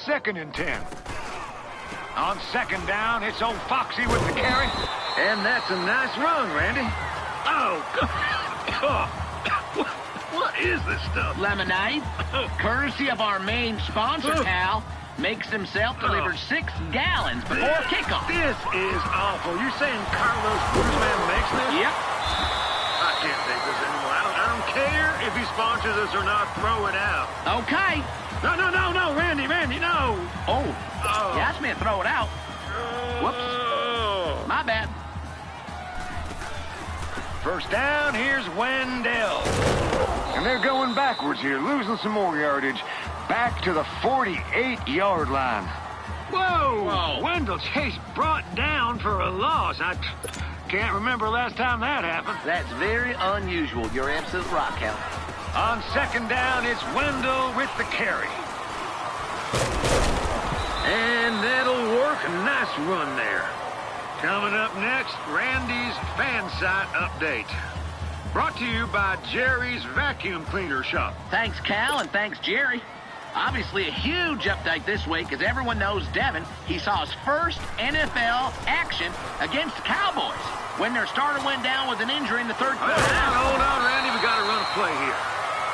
2nd and 10. On 2nd down, it's old Foxy with the carry. And that's a nice run, Randy. Oh, God. What is this stuff? Lemonade, courtesy of our main sponsor, Cal, makes himself deliver 6 gallons before kickoff. This is awful. You're saying Carlos Guzman makes this? Yep. I can't take this anymore. I don't care if he sponsors us or not. Throw it out. Okay. No, Randy, no. Oh, you asked me to throw it out. Whoops. My bad. 1st down, here's Wendell. And they're going backwards here, losing some more yardage. Back to the 48-yard line. Whoa. Wendell Chase brought down for a loss. I can't remember last time that happened. That's very unusual. You're absolutely right, Cal. On 2nd down, it's Wendell with the carry. And that'll work. A nice run there. Coming up next, Randy's Fan Site Update. Brought to you by Jerry's Vacuum Cleaner Shop. Thanks, Cal, and thanks, Jerry. Obviously, a huge update this week, as everyone knows Devin. He saw his first NFL action against the Cowboys when their starter went down with an injury in the 3rd quarter. Hold on, Randy. We got to run a play here.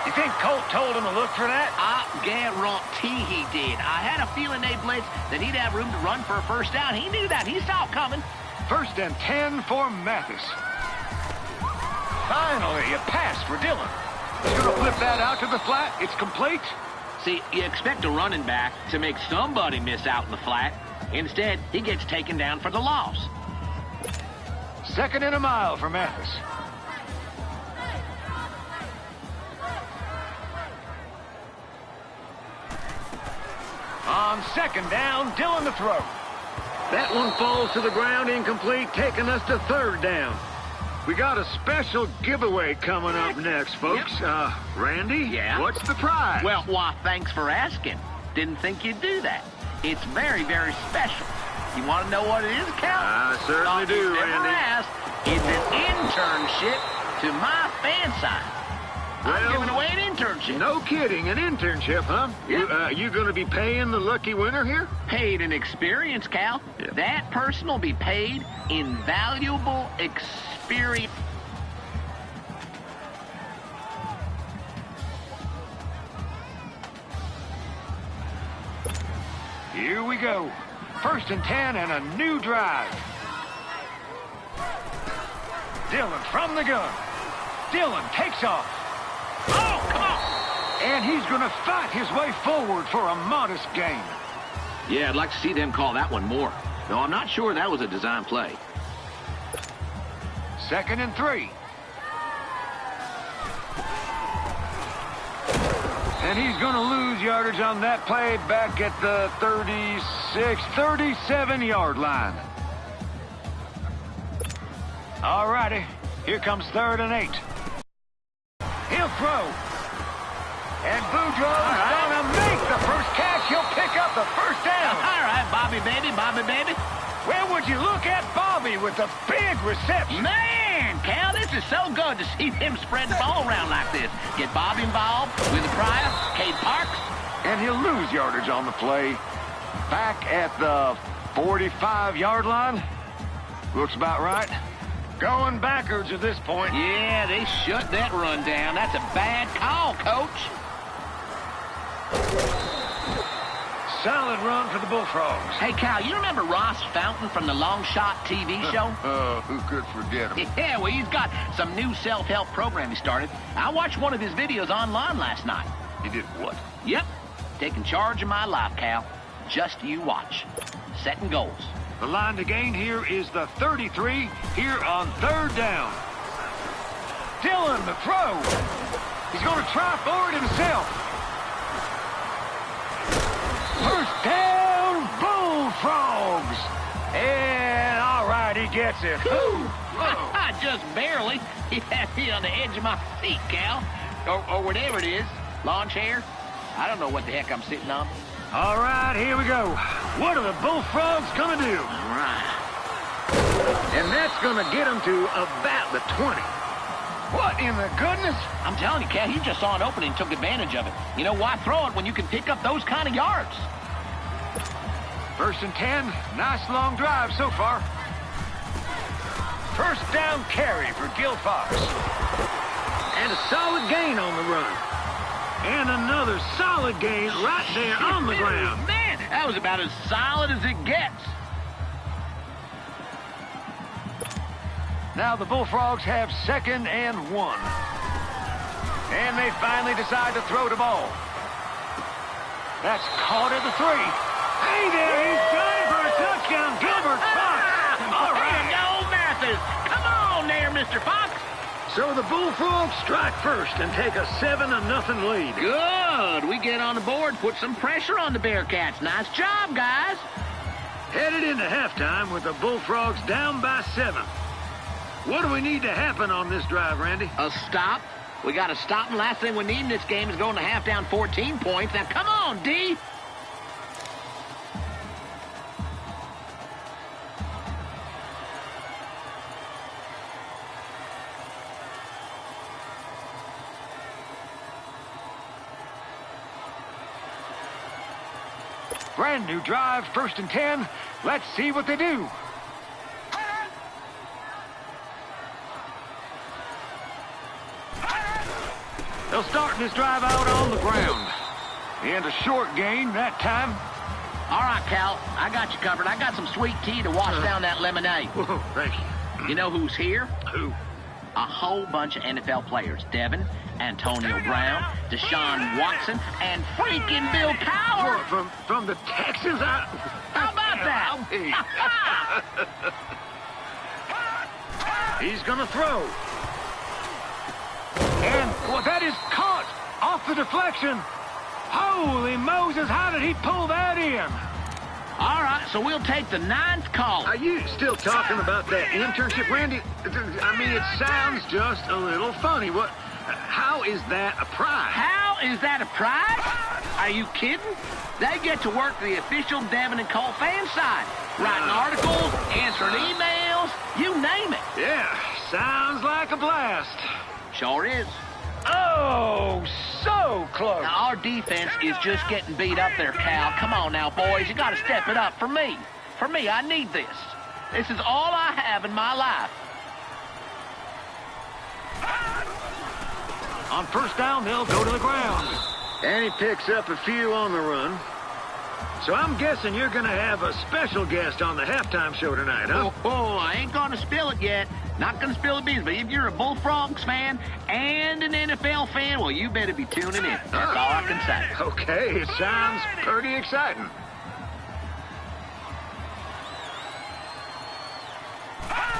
You think Colt told him to look for that? I guarantee he did. I had a feeling they blitzed that he'd have room to run for a 1st down. He knew that. He saw it coming. 1st and 10 for Mathis. Finally, a pass for Dillon. He's going to flip that out to the flat. It's complete. See, you expect a running back to make somebody miss out in the flat. Instead, he gets taken down for the loss. 2nd and a mile for Mathis. On 2nd down, Dillon to throw. That one falls to the ground, incomplete, taking us to 3rd down. We got a special giveaway coming up next, folks. Yep. Randy? Yeah? What's the prize? Well, why, thanks for asking. Didn't think you'd do that. It's very, very special. You want to know what it is, Cal? I certainly do, Never Randy. asked. It's an internship to my fan site. I'm Well, giving away an internship. No kidding, an internship, huh? Yeah. You going to be paying the lucky winner here? Paid in experience, Cal. Yeah. That person will be paid in valuable experience. Here we go. 1st and 10 and a new drive. Dillon from the gun. Dillon takes off. Oh, come on. And he's going to fight his way forward for a modest gain. Yeah, I'd like to see them call that one more. Though I'm not sure that was a design play. 2nd and 3. And he's going to lose yardage on that play back at the 36, 37-yard line. All righty. Here comes 3rd and 8. He'll throw. And Boudreaux's going to make the first catch. He'll pick up the 1st down. All right, Bobby, baby, Bobby, baby. Where would you look at Bobby with the big reception? Man, Cal, this is so good to see them spread the ball around like this. Get Bobby involved with the Pryor, Cade Parks. And he'll lose yardage on the play. Back at the 45-yard line. Looks about right. Going backwards at this point. Yeah, they shut that run down. That's a bad call, Coach. Solid run for the Bullfrogs. Hey, Cal, you remember Ross Fountain from the Long Shot TV show? Who could forget him? Yeah, well, he's got some new self-help program he started. I watched one of his videos online last night. He did what? Yep, taking charge of my life, Cal. Just you watch. Setting goals. The line to gain here is the 33 here on 3rd down. Dillon, the throw. He's going to try for it himself. 1st down, Bullfrogs. And all right, he gets it. Just barely. He had me on the edge of my seat, Cal. Or whatever it is. Lawn chair. I don't know what the heck I'm sitting on. All right, here we go. What are the Bullfrogs going to do? All right. And that's going to get them to about the 20. What in the goodness? I'm telling you, Cal, you just saw an opening and took advantage of it. You know why throw it when you can pick up those kind of yards? 1st and 10. Nice long drive so far. First down carry for Gil Fox. And a solid gain on the run. And another solid gain right there on the ground. Man, that was about as solid as it gets. Now the Bullfrogs have 2nd and 1. And they finally decide to throw the ball. That's caught at the 3. Hey there, he's trying for a touchdown. Gilbert Fox. All There right. you go, Mathis. Come on there, Mr. Fox. So the Bullfrogs strike first and take a 7-0 lead. Good. We get on the board, put some pressure on the Bearcats. Nice job, guys. Headed into halftime with the Bullfrogs down by 7. What do we need to happen on this drive, Randy? A stop. We got to stop, and last thing we need in this game is going to half down 14 points. Now, come on, D. Brand new drive, 1st and 10. Let's see what they do. They'll start this drive out on the ground. And a short gain that time. All right, Cal, I got you covered. I got some sweet tea to wash down that lemonade. Whoa, thank you. You know who's here? Who? A whole bunch of NFL players. Devin, Antonio Brown, Deshaun Watson, and freaking Bill Cowher. What, from the Texans? How about that? He's going to throw. And well, that is caught off the deflection. Holy Moses, how did he pull that in? All right, so we'll take the 9th call. Are you still talking about that internship, Randy? I mean, it sounds just a little funny. How is that a prize? How is that a prize? Are you kidding? They get to work the official Devin and Cole fan side. Writing articles, answering emails, you name it. Yeah, sounds like a blast. Sure is. Oh, so close. Now, our defense is just getting beat up there, Cal. Come on now, boys. You got to step it up for me. For me, I need this. This is all I have in my life. On 1st down, they'll go to the ground. And he picks up a few on the run. So I'm guessing you're going to have a special guest on the halftime show tonight, huh? Oh, I ain't going to spill it yet. Not going to spill the beans, but if you're a Bullfrogs fan and an NFL fan, well, you better be tuning in. That's all I can say. Okay, it sounds pretty exciting.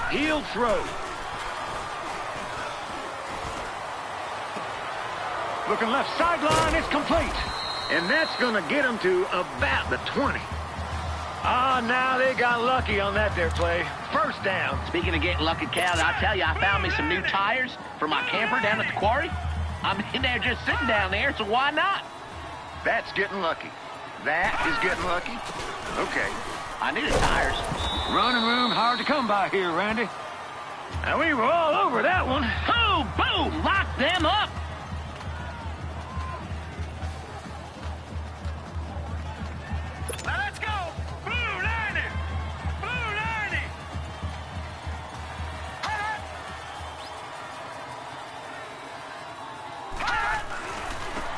He'll throw. Looking left sideline, it's complete. And that's going to get him to about the 20. Now they got lucky on that there play. 1st down. Speaking of getting lucky, Cal, I'll tell you, I found me some new tires for my camper down at the quarry. I'm in there just sitting down there, so why not? That's getting lucky. That is getting lucky. Okay. I needed tires. Running room hard to come by here, Randy. Now, we were all over that one. Boom, boom, lock them up. Let's go. Blue 90. Blue 90.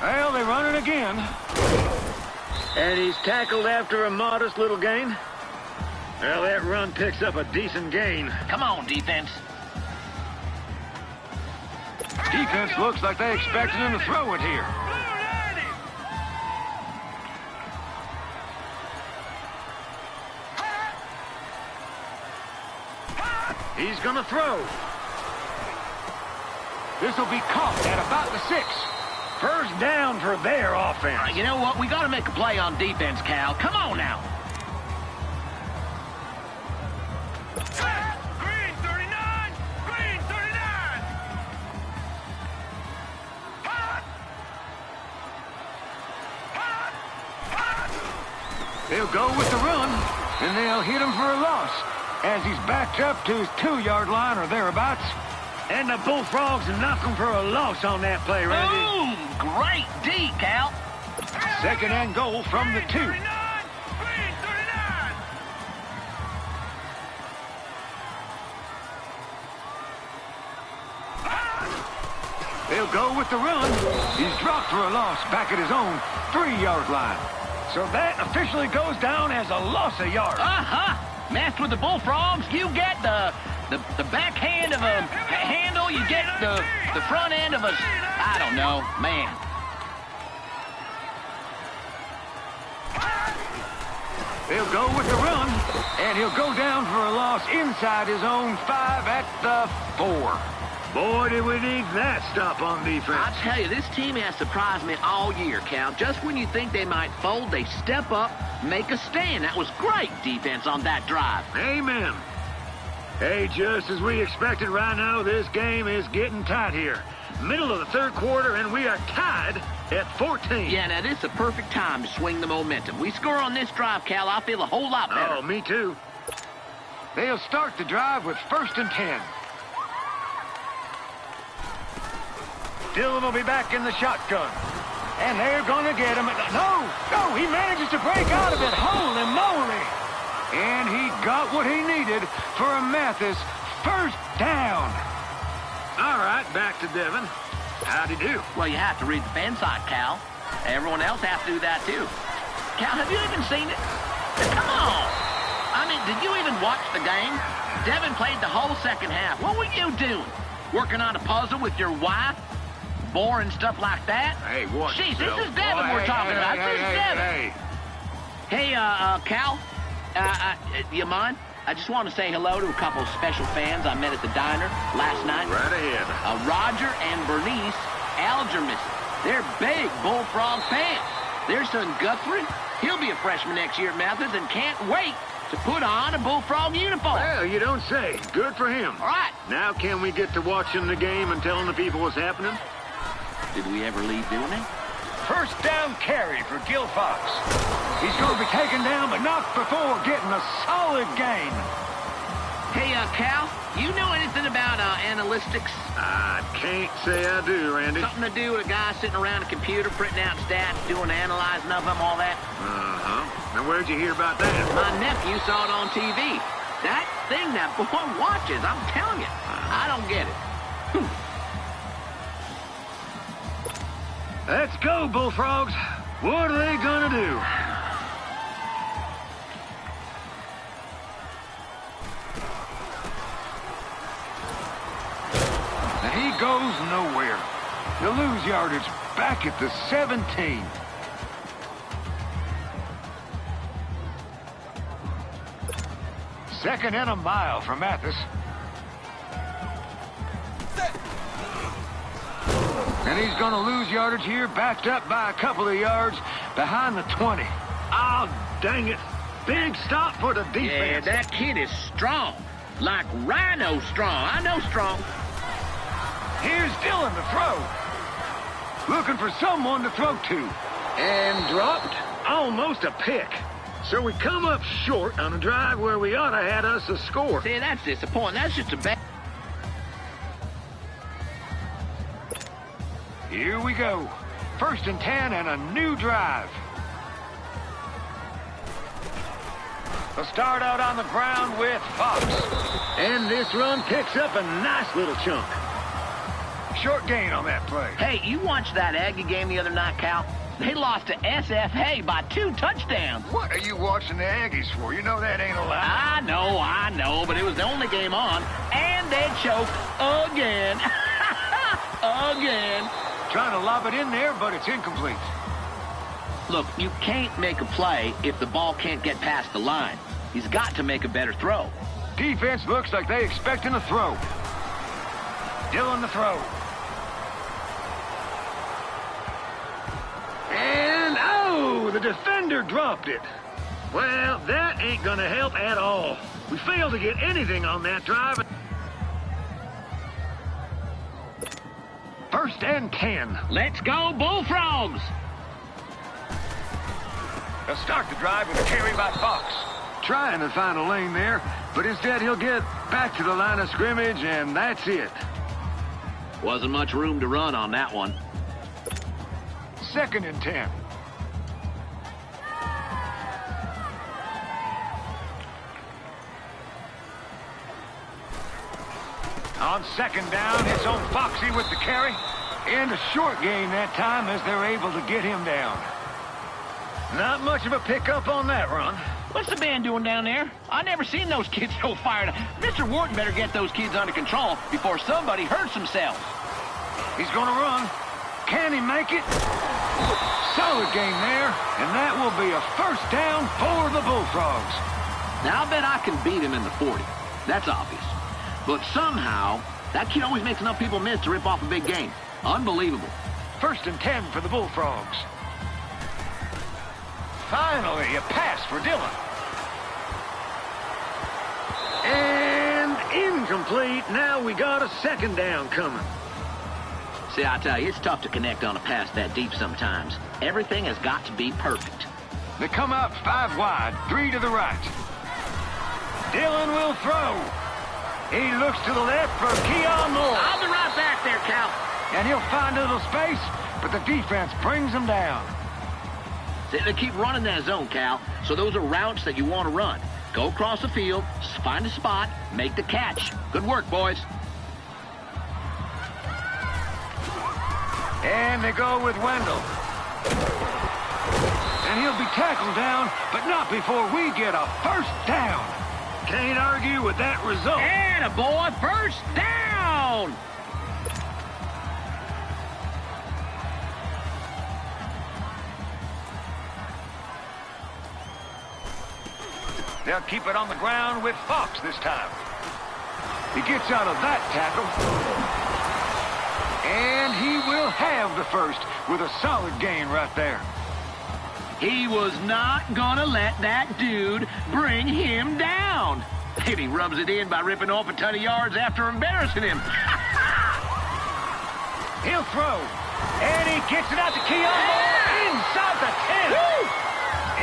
Well, they run it again. And he's tackled after a modest little gain. Well, that run picks up a decent gain. Come on, defense. Defense looks like they expected him to throw it here. He's going to throw. This will be caught at about the 6. 1st down for their offense. You know what? We got to make a play on defense, Cal. Come on now. Green 39! Green 39! They'll go with the run, and they'll hit him for a loss as he's backed up to his 2-yard line or thereabouts. And the Bullfrogs knock him for a loss on that play, Randy. Boom! Great D, Cal. 2nd and goal from the 2. He'll go with the run. He's dropped for a loss back at his own 3-yard line. So that officially goes down as a loss of yards. Messed with the Bullfrogs, you get the backhand of a handle, you get the front end of a, I don't know, man. He'll go with the run, and he'll go down for a loss inside his own 5 at the 4. Boy, did we need that stop on defense. I tell you, this team has surprised me all year, Cal. Just when you think they might fold, they step up, make a stand. That was great defense on that drive. Amen. Hey, just as we expected right now, this game is getting tight here. Middle of the third quarter, and we are tied at 14. Yeah, now this is a perfect time to swing the momentum. We score on this drive, Cal, I feel a whole lot better. Oh, me too. They'll start the drive with 1st and 10. Dillon will be back in the shotgun. And they're going to get him. No, he manages to break out of it. Holy moly. And he got what he needed for a Mathis 1st down. All right, back to Devin. How'd he do? Well, you have to read the fan side, Cal. Everyone else has to do that, too. Cal, have you even seen it? Come on. I mean, did you even watch the game? Devin played the whole second half. What were you doing? Working on a puzzle with your wife? Boring stuff like that? Hey, what? Jeez, this is Devin we're talking about. This is Devin. Hey, Cal, you mind? I just want to say hello to a couple of special fans I met at the diner last night. Right ahead. Roger and Bernice Algermis. They're big Bullfrog fans. Their son Guthrie, he'll be a freshman next year at Methodist and can't wait to put on a Bullfrog uniform. Well, you don't say. Good for him. All right. Now can we get to watching the game and telling the people what's happening? Did we ever leave doing it? 1st down carry for Gil Fox. He's going to be taken down, but not before getting a solid gain. Hey, Cal, you know anything about analytics? I can't say I do, Randy. Something to do with a guy sitting around a computer, printing out stats, doing analyzing of them, all that? Uh-huh. Now, where'd you hear about that? My nephew saw it on TV. That thing that boy watches, I'm telling you, I don't get it. Let's go, Bullfrogs. What are they gonna do? Now he goes nowhere. He'll lose yardage back at the 17. Second and a mile for Mathis. And he's going to lose yardage here, backed up by a couple of yards behind the 20. Oh, dang it. Big stop for the defense. Yeah, that kid is strong. Like Rhino strong. I know strong. Here's Dillon to throw. Looking for someone to throw to. And dropped. Almost a pick. So we come up short on a drive where we ought to had us a score. See, that's disappointing. That's just a bad... Here we go. 1st and 10 and a new drive. They'll start out on the ground with Fox. And this run picks up a nice little chunk. Short gain on that play. Hey, you watched that Aggie game the other night, Cal? They lost to SFA by 2 touchdowns. What are you watching the Aggies for? You know that ain't a lie. I know, but it was the only game on. And they choked again. Again. Trying to lob it in there, but it's incomplete. Look, you can't make a play if the ball can't get past the line. He's got to make a better throw. Defense looks like they expecting a throw. Dillon the throw. And, oh, the defender dropped it. Well, that ain't going to help at all. We failed to get anything on that drive. 1st and 10. Let's go, Bullfrogs! They'll start the drive with a carry by Fox. Trying to find a lane there, but instead he'll get back to the line of scrimmage, and that's it. Wasn't much room to run on that one. 2nd and 10. On 2nd down, it's on Foxy with the carry. And a short gain that time as they're able to get him down. Not much of a pickup on that run. What's the band doing down there? I never seen those kids so fired up. Mr. Wharton better get those kids under control before somebody hurts themselves. He's going to run. Can he make it? Solid gain there, and that will be a first down for the Bullfrogs. Now, I bet I can beat him in the 40. That's obvious. But somehow, that kid always makes enough people miss to rip off a big gain. Unbelievable. 1st and 10 for the Bullfrogs. Finally, a pass for Dillon. And incomplete. Now we got a 2nd down coming. See, I tell you, it's tough to connect on a pass that deep sometimes. Everything has got to be perfect. They come out 5 wide, 3 to the right. Dillon will throw. He looks to the left for Keon Moore. I'll be right back there, Cal. And he'll find a little space, but the defense brings him down. See, they keep running that zone, Cal, so those are routes that you want to run. Go across the field, find a spot, make the catch. Good work, boys. And they go with Wendell. And he'll be tackled down, but not before we get a first down. Can't argue with that result. And a boy, first down! They'll keep it on the ground with Fox this time. He gets out of that tackle. And he will have the first with a solid gain right there. He was not gonna let that dude bring him down. And he rubs it in by ripping off a ton of yards after embarrassing him. He'll throw. And he gets it out to Keon Moore inside the 10. Woo!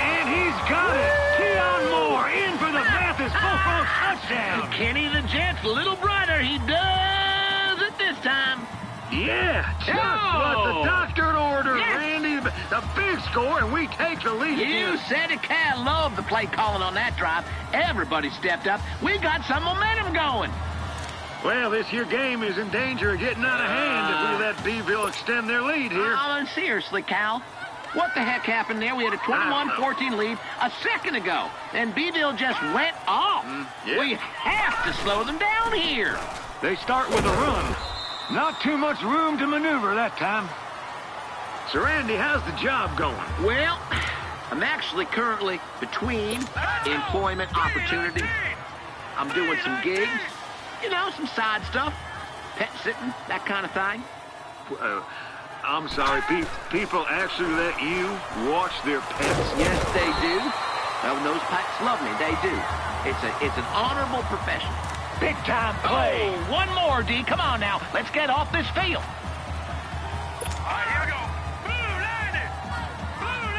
And he's got it. Keon Moore in for the Mathis Bullfrogs touchdown. Kenny the Jet's little brother. He does it this time. Yeah, just what the doctor ordered, yes. Randy. The big score, and we take the lead. You said it, Cal. Loved the play calling on that drive. Everybody stepped up. We got some momentum going. Well, this here game is in danger of getting out of hand if we let Beeville extend their lead here. Seriously, Cal. What the heck happened there? We had a 21-14 lead a second ago, and Beeville just went off. Yeah. We have to slow them down here. They start with a run. Not too much room to maneuver that time. So, Randy, how's the job going? Well, I'm actually currently between employment opportunities. I'm doing some gigs, you know, some side stuff, pet sitting, that kind of thing. I'm sorry, people actually let you watch their pets? Yes, they do. Well, those pets love me, they do. It's an honorable profession. Big-time play. Oh, one more, D. Come on now. Let's get off this field. All right, here we go. Blue 90. Blue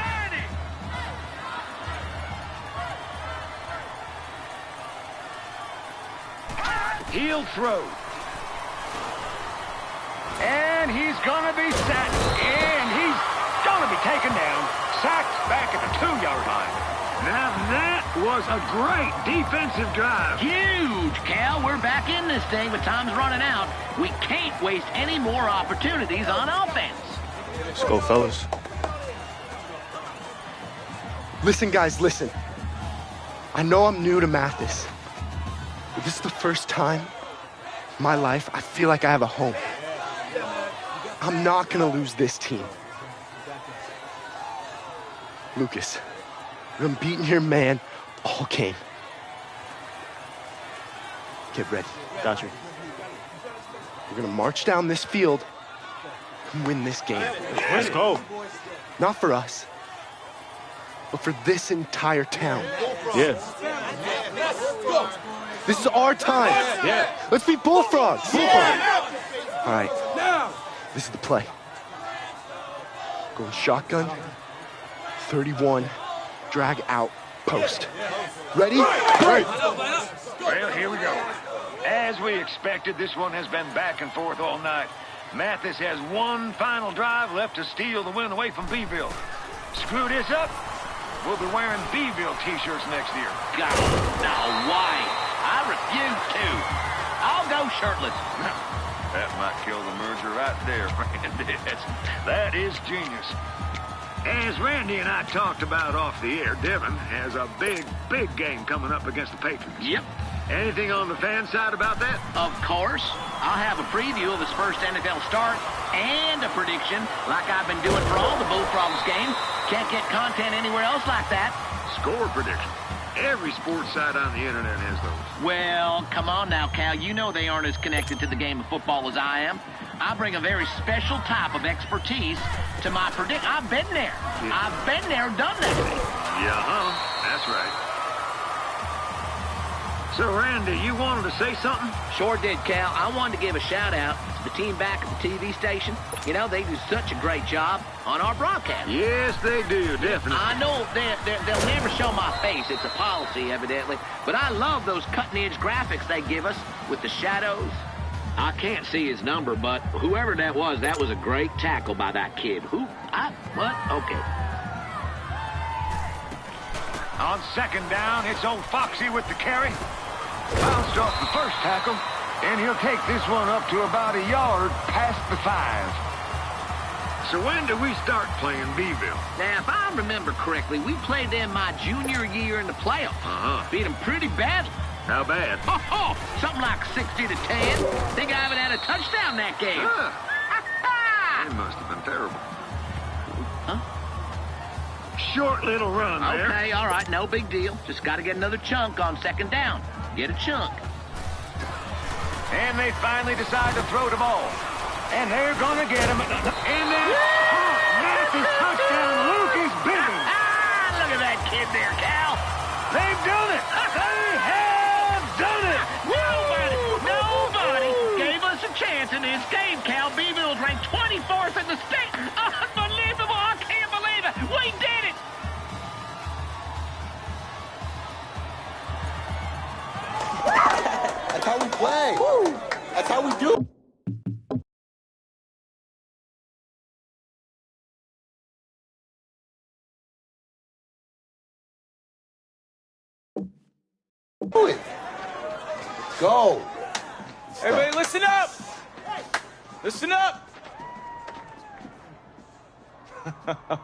90. He'll throw. And he's going to be sacked. And he's going to be taken down. Sacked back at the 2-yard line. Now that was a great defensive drive. Huge, Cal. We're back in this thing, but time's running out. We can't waste any more opportunities on offense. Let's go, fellas. Listen, guys, listen. I know I'm new to Mathis, but this is the first time in my life I feel like I have a home. I'm not gonna lose this team. Lucas, I'm beating your man all game. Get ready. Got you. We're gonna march down this field and win this game. Let's go. Not for us, but for this entire town. Yeah. This is our time. Yeah. Let's be Bullfrogs. Yeah. All right. This is the play. Going shotgun, 31, drag out, post. Ready? Right. Well, here we go. As we expected, this one has been back and forth all night. Mathis has one final drive left to steal the win away from Beeville. Screw this up, we'll be wearing Beeville t-shirts next year. God, no way. I refuse to. I'll go shirtless. That might kill the merger right there, Randy. That is genius. As Randy and I talked about off the air, Devin has a big game coming up against the Patriots. Yep. Anything on the fan side about that? Of course. I'll have a preview of his first NFL start and a prediction like I've been doing for all the Bullfrogs games. Can't get content anywhere else like that. Score prediction. Every sports site on the internet has those. Well, come on now, Cal. You know they aren't as connected to the game of football as I am. I bring a very special type of expertise to my prediction. I've been there. Yeah. I've been there, done that. That's right. So, Randy, you wanted to say something? Sure did, Cal. I wanted to give a shout-out to the team back at the TV station. You know, they do such a great job on our broadcast. Yes, they do, definitely. I know they'll never show my face. It's a policy, evidently. But I love those cutting-edge graphics they give us with the shadows. I can't see his number, but whoever that was a great tackle by that kid. What? Okay. On second down, it's old Foxy with the carry. Bounced off the first tackle, and he'll take this one up to about a yard past the 5. So when do we start playing Beeville? Now, if I remember correctly, we played them my junior year in the playoffs. Beat them pretty badly. How bad? Something like 60-10. Think I haven't had a touchdown that game. They must have been terrible. Short little run there. Okay, all right, no big deal. Just got to get another chunk on second down. Get a chunk. And they finally decide to throw the ball. And they're going to get him. And then, Mathis touchdown, Lucas Bivens. Look at that kid there, Cal. They've done it. They have done it. Nobody gave us a chance in this game, Cal. Beeville's ranked 24th in the state. Unbelievable. I can't believe it. We did it. That's how we play. Woo. That's how we do. Do it. Go. Everybody listen up. Listen up.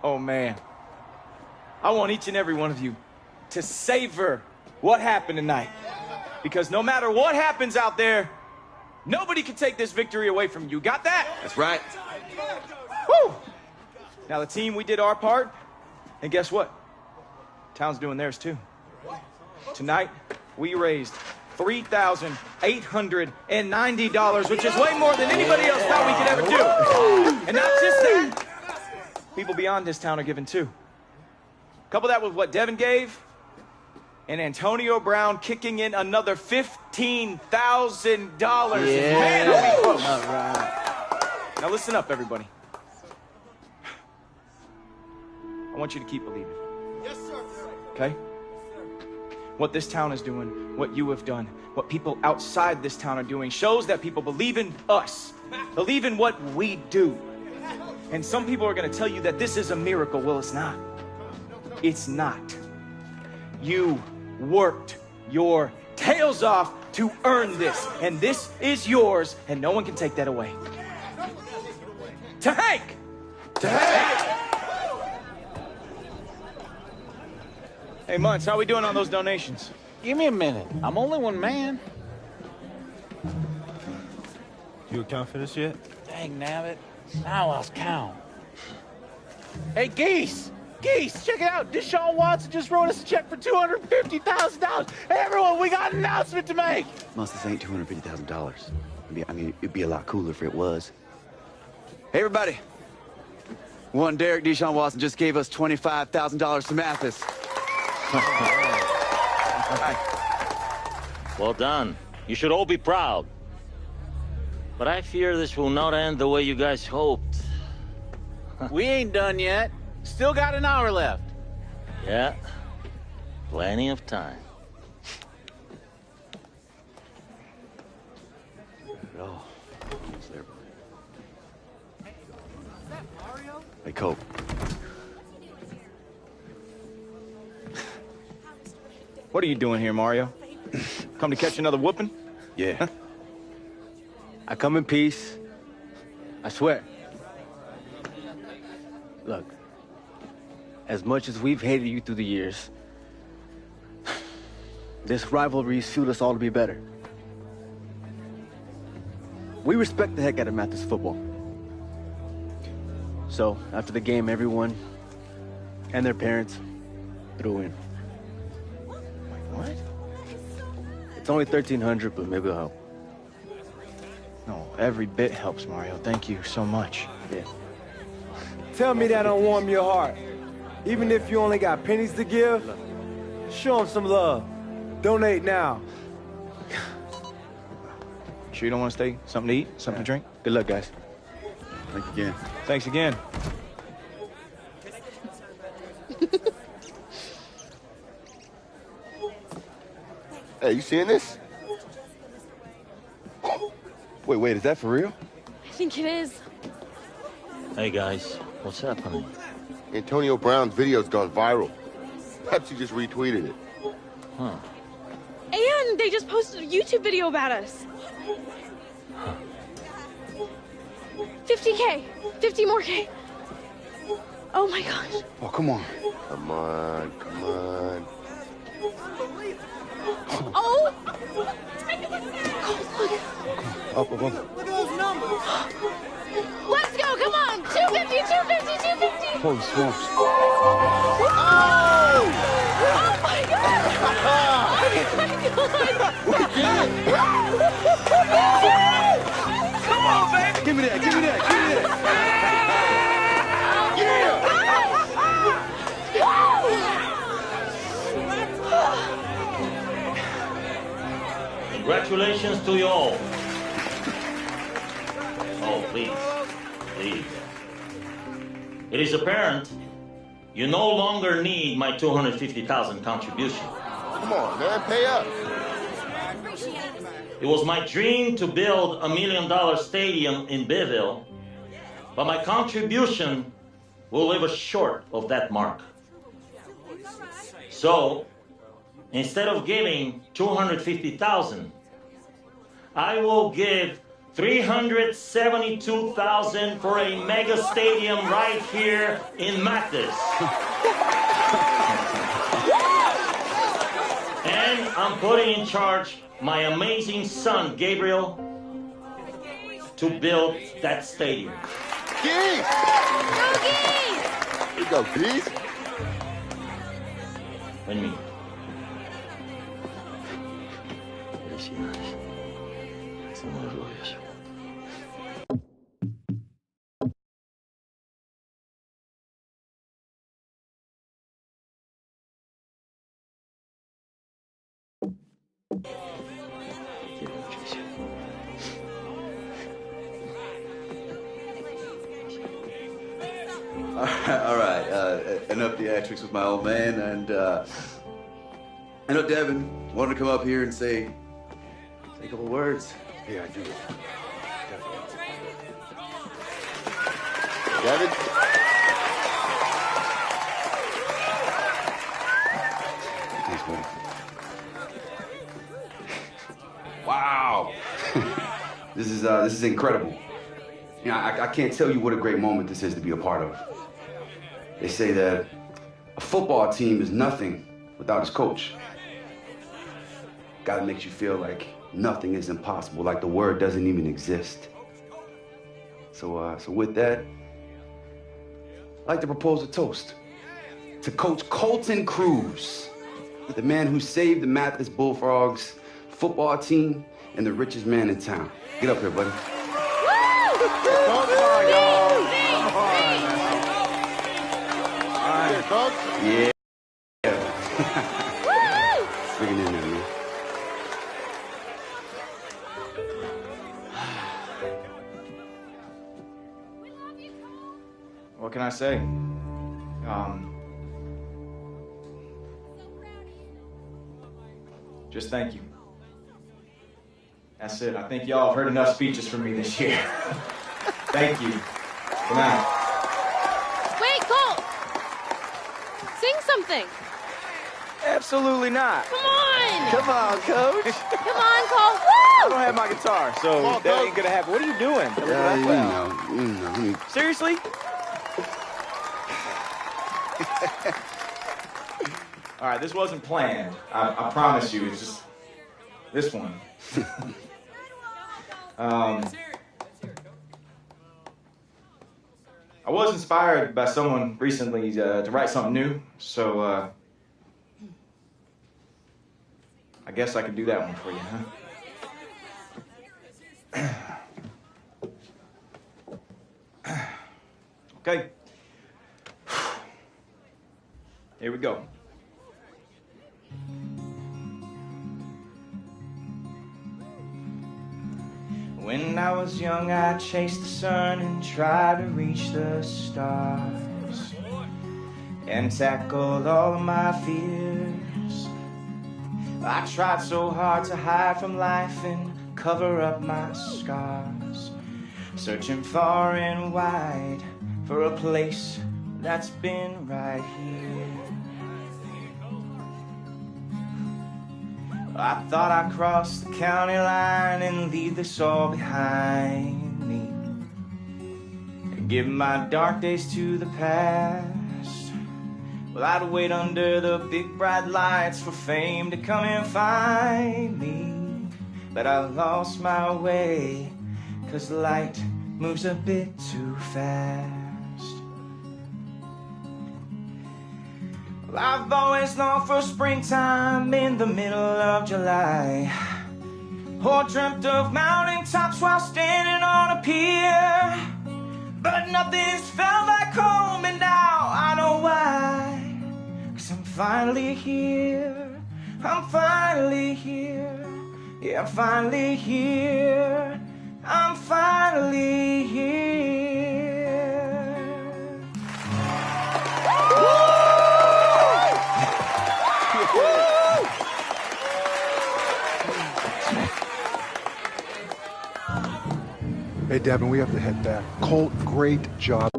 Oh, man. I want each and every one of you to savor what happened tonight. Because no matter what happens out there, nobody can take this victory away from you. Got that? That's right. Woo! Now, the team, we did our part. And guess what? Town's doing theirs, too. Tonight, we raised $3,890, which is way more than anybody else thought we could ever do. And not just that, people beyond this town are giving, too. Couple that with what Devin gave, and Antonio Brown kicking in another $15,000. Yeah. Man, are we close. All right. Now listen up, everybody. I want you to keep believing. Yes, sir. Okay? What this town is doing, what you have done, what people outside this town are doing shows that people believe in us, believe in what we do. And some people are going to tell you that this is a miracle. Well, it's not. It's not. You worked your tails off to earn this, and this is yours, and no one can take that away. To Hank! To Hank! Hey, Muntz, how we doing on those donations? Give me a minute. I'm only one man. You account for this yet? Dang nabbit. Now I lost count. Hey, Geese! Geese, check it out. Deshaun Watson just wrote us a check for $250,000. Hey, everyone, we got an announcement to make. Must this ain't $250,000. I mean, it'd be a lot cooler if it was. Hey, everybody. One Derek Deshaun Watson just gave us $25,000 to Mathis. Well done. You should all be proud. But I fear this will not end the way you guys hoped. We ain't done yet. Still got an hour left. Yeah, plenty of time. Oh, there. Hey, Cope. What are you doing here, Mario? Come to catch another whooping? Yeah. I come in peace. I swear. Look, as much as we've hated you through the years, this rivalry's fueled us all to be better. We respect the heck out of Mathis football. So, after the game, everyone and their parents threw in. What? It's only $1,300, but maybe it'll help. No, every bit helps, Mario. Thank you so much. Yeah. Tell me that don't warm your heart. Even if you only got pennies to give, show them some love. Donate now. Sure you don't want to stay? Something to eat? Something to drink? Good luck, guys. Thanks again. Thanks again. Hey, you seeing this? Wait, is that for real? I think it is. Hey, guys. What's happening? Antonio Brown's video's gone viral. Pepsi just retweeted it. Huh. And they just posted a YouTube video about us. 50K. 50 more K. Oh my gosh. Oh, come on. Come on. Oh! Up. Look at those numbers. Let's go, come on! 250, 250, 250! Holy smokes. Oh! Oh my god! Oh my god! Come on, baby! Give me that. Congratulations to you all. Oh, please. It is apparent you no longer need my $250,000 contribution. Come on, man, pay up. It was my dream to build $1 million stadium in Bayville, but my contribution will live short of that mark. So, instead of giving $250,000, I will give $372,000 for a mega stadium right here in Mathis. And I'm putting in charge my amazing son, Gabriel, to build that stadium. Geese! Here you go, Geese. Ven mí. Felicidades. Estoy muy orgulloso. All right. Enough theatrics with my old man, and I know Devin wanted to come up here and say a couple words. Yeah, I do. Devin? Thanks, buddy. Wow. This is incredible. You know, I can't tell you what a great moment this is to be a part of. They say that a football team is nothing without its coach. God makes you feel like nothing is impossible, like the word doesn't even exist. So with that, I'd like to propose a toast to Coach Colton Cruz, the man who saved the Mathis Bullfrogs football team and the richest man in town. Get up here, buddy. Yeah. Bring it in there, man. What can I say? Just thank you. That's it. I think y'all have heard enough speeches from me this year. Thank you. Good night. Wait, Colt! Sing something. Hey, Absolutely not. Come on. Come on, coach. Come on, Cole. I Woo! don't have my guitar, so that ain't gonna happen. What are you doing? You know. Seriously? All right, this wasn't planned. I promise you. It's just this one. I was inspired by someone recently to write something new, so I guess I could do that one for you, huh? Okay. Here we go. When I was young, I chased the sun and tried to reach the stars and tackled all of my fears. I tried so hard to hide from life and cover up my scars, searching far and wide for a place that's been right here. I thought I'd cross the county line and leave this all behind me and give my dark days to the past. Well, I'd wait under the big bright lights for fame to come and find me, but I lost my way 'cause light moves a bit too fast. I've always longed for springtime in the middle of July, or dreamt of mountain tops while standing on a pier, but nothing's felt like home, and now I know why. 'Cause I'm finally here, I'm finally here, yeah, I'm finally here, I'm finally here. Hey, Devin, we have to head back. Colt, great job.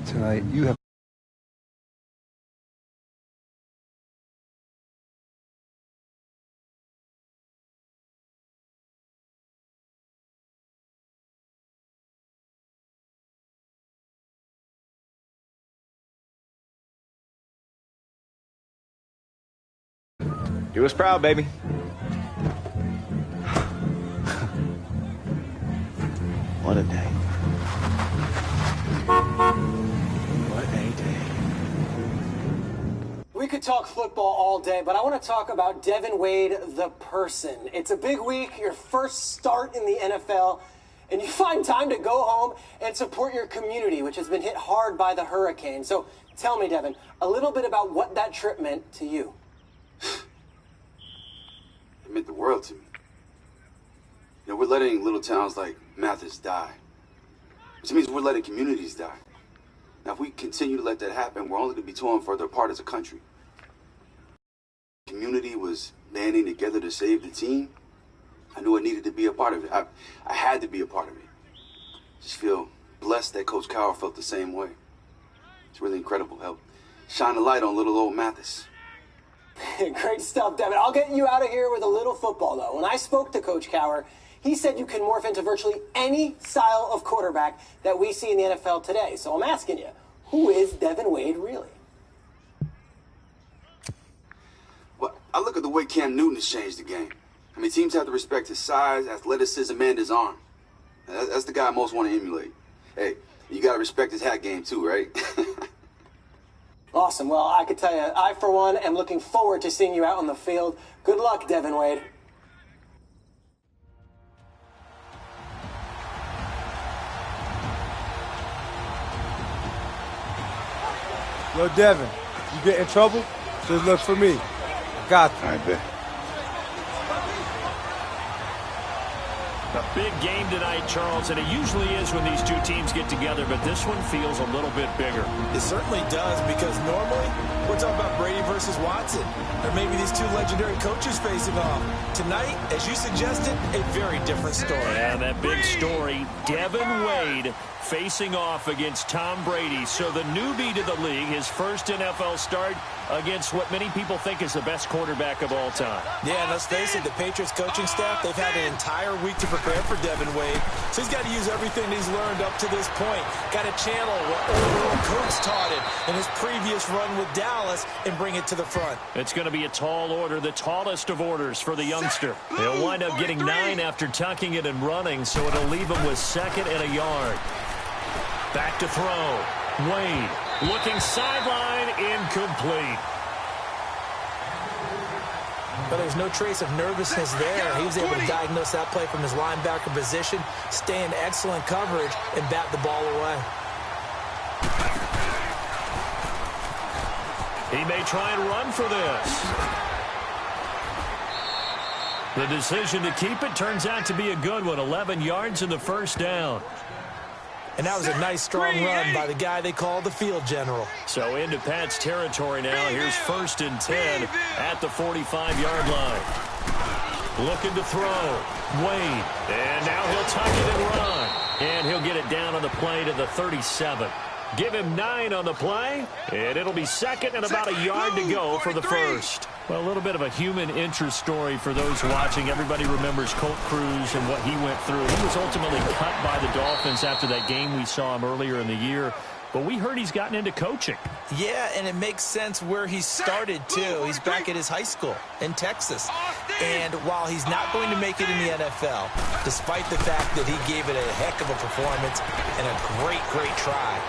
Tonight, you have... Do us proud, baby. What a day. What a day. We could talk football all day, but I want to talk about Devin Wade, the person. It's a big week, your first start in the NFL, and you find time to go home and support your community, which has been hit hard by the hurricane. So tell me, Devin, a little bit about what that trip meant to you. It meant the world to me. You know, we're letting little towns like Mathis die, which means we're letting communities die. Now, if we continue to let that happen, we're only going to be torn further apart as a country. The community was banding together to save the team. I knew I needed to be a part of it. I had to be a part of it. Just feel blessed that Coach Cowher felt the same way. It's really incredible. Help shine a light on little old Mathis. Great stuff, Devin. I'll get you out of here with a little football, though. When I spoke to Coach Cowher, he said you can morph into virtually any style of quarterback that we see in the NFL today. So I'm asking you, who is Devin Wade really? Well, I look at the way Cam Newton has changed the game. I mean, teams have to respect his size, athleticism, and his arm. That's the guy I most want to emulate. Hey, you got to respect his hat game too, right? Awesome. Well, I could tell you, I, for one, am looking forward to seeing you out on the field. Good luck, Devin Wade. Yo, Devin, you get in trouble? Just look for me. I got you. I bet. A big game tonight, Charles, and it usually is when these two teams get together, but this one feels a little bit bigger. It certainly does, because normally we're talking about Brady versus Watson, or maybe these two legendary coaches facing off. Tonight, as you suggested, a very different story. Yeah, that big story, Devin Wade facing off against Tom Brady. So the newbie to the league, his first NFL start against what many people think is the best quarterback of all time. Yeah, and let's face it, the Patriots coaching staff, they've had an entire week to prepare for Devin Wade. So he's got to use everything he's learned up to this point. Got to channel what old Coach taught him in his previous run with Dallas and bring it to the front. It's going to be a tall order, the tallest of orders for the youngster. He'll wind up getting 9 after tucking it and running, so it'll leave him with 2nd and a yard. Back to throw. Wade looking sideline, incomplete. But there's no trace of nervousness there. He was able to diagnose that play from his linebacker position, stay in excellent coverage, and bat the ball away. He may try and run for this. The decision to keep it turns out to be a good one. 11 yards in the first down. And that was a nice, strong run by the guy they call the field general. So into Pat's territory now. Here's 1st and 10 at the 45-yard line. Looking to throw. Wade. And now he'll tuck it and run. And he'll get it down on the play to the 37. Give him 9 on the play. And it'll be 2nd and about a yard to go for the first. Well, a little bit of a human interest story for those watching. Everybody remembers Colt Cruz and what he went through. He was ultimately cut by the Dolphins after that game we saw him earlier in the year. But we heard he's gotten into coaching. Yeah, and it makes sense where he started, too. He's back at his high school in Texas. And while he's not going to make it in the NFL, despite the fact that he gave it a heck of a performance and a great, great try,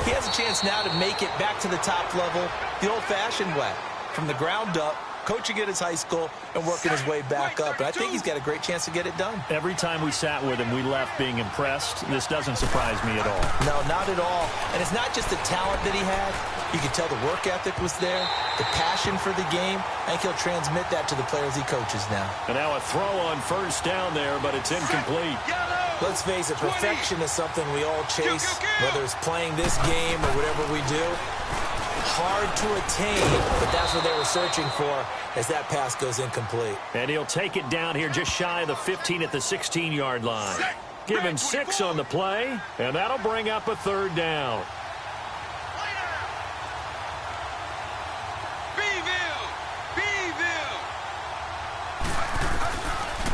he has a chance now to make it back to the top level the old-fashioned way, from the ground up, coaching at his high school and working his way back up. And I think he's got a great chance to get it done. Every time we sat with him, we left being impressed. This doesn't surprise me at all. No, not at all. And it's not just the talent that he had. You could tell the work ethic was there, the passion for the game. I think he'll transmit that to the players he coaches now. And now a throw on 1st down there, but it's incomplete. Let's face it, perfection is something we all chase, whether it's playing this game or whatever we do. Hard to attain, but that's what they were searching for as that pass goes incomplete. And he'll take it down here just shy of the 15 at the 16-yard line. Give him 6 on the play, and that'll bring up a 3rd down.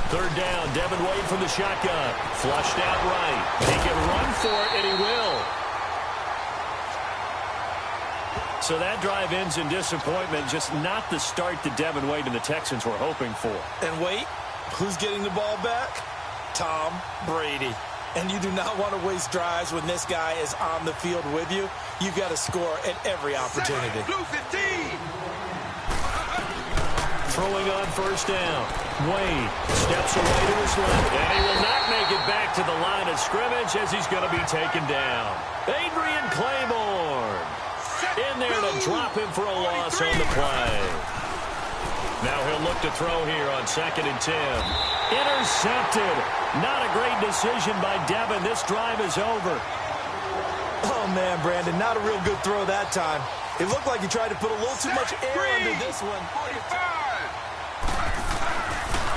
Third down, Devin Wade from the shotgun. Flushed out right. He can run for it, and he will. So that drive ends in disappointment. Just not the start that Devin Wade and the Texans were hoping for. And wait, who's getting the ball back? Tom Brady. And you do not want to waste drives when this guy is on the field with you. You've got to score at every opportunity. Throwing on first down. Wade steps away to his left, and he will not make it back to the line of scrimmage as he's going to be taken down. Adrian Claiborne in there to drop him for a loss on the play. Now he'll look to throw here on 2nd and 10. Intercepted. Not a great decision by Devin. This drive is over. Oh, man, Brandon, not a real good throw that time. It looked like he tried to put a little too much air under this one.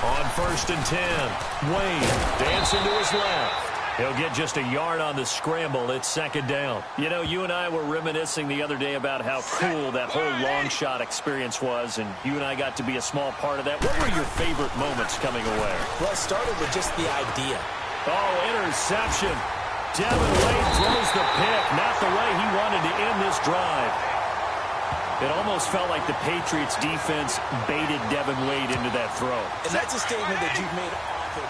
On 1st and 10, Wade dancing to his left. He'll get just a yard on the scramble. It's 2nd down. You know, you and I were reminiscing the other day about how cool that whole long shot experience was, and you and I got to be a small part of that. What were your favorite moments coming away? Well, it started with just the idea. Oh, interception. Devin Wade throws the pick, not the way he wanted to end this drive. It almost felt like the Patriots defense baited Devin Wade into that throw. And that's a statement that you've made often.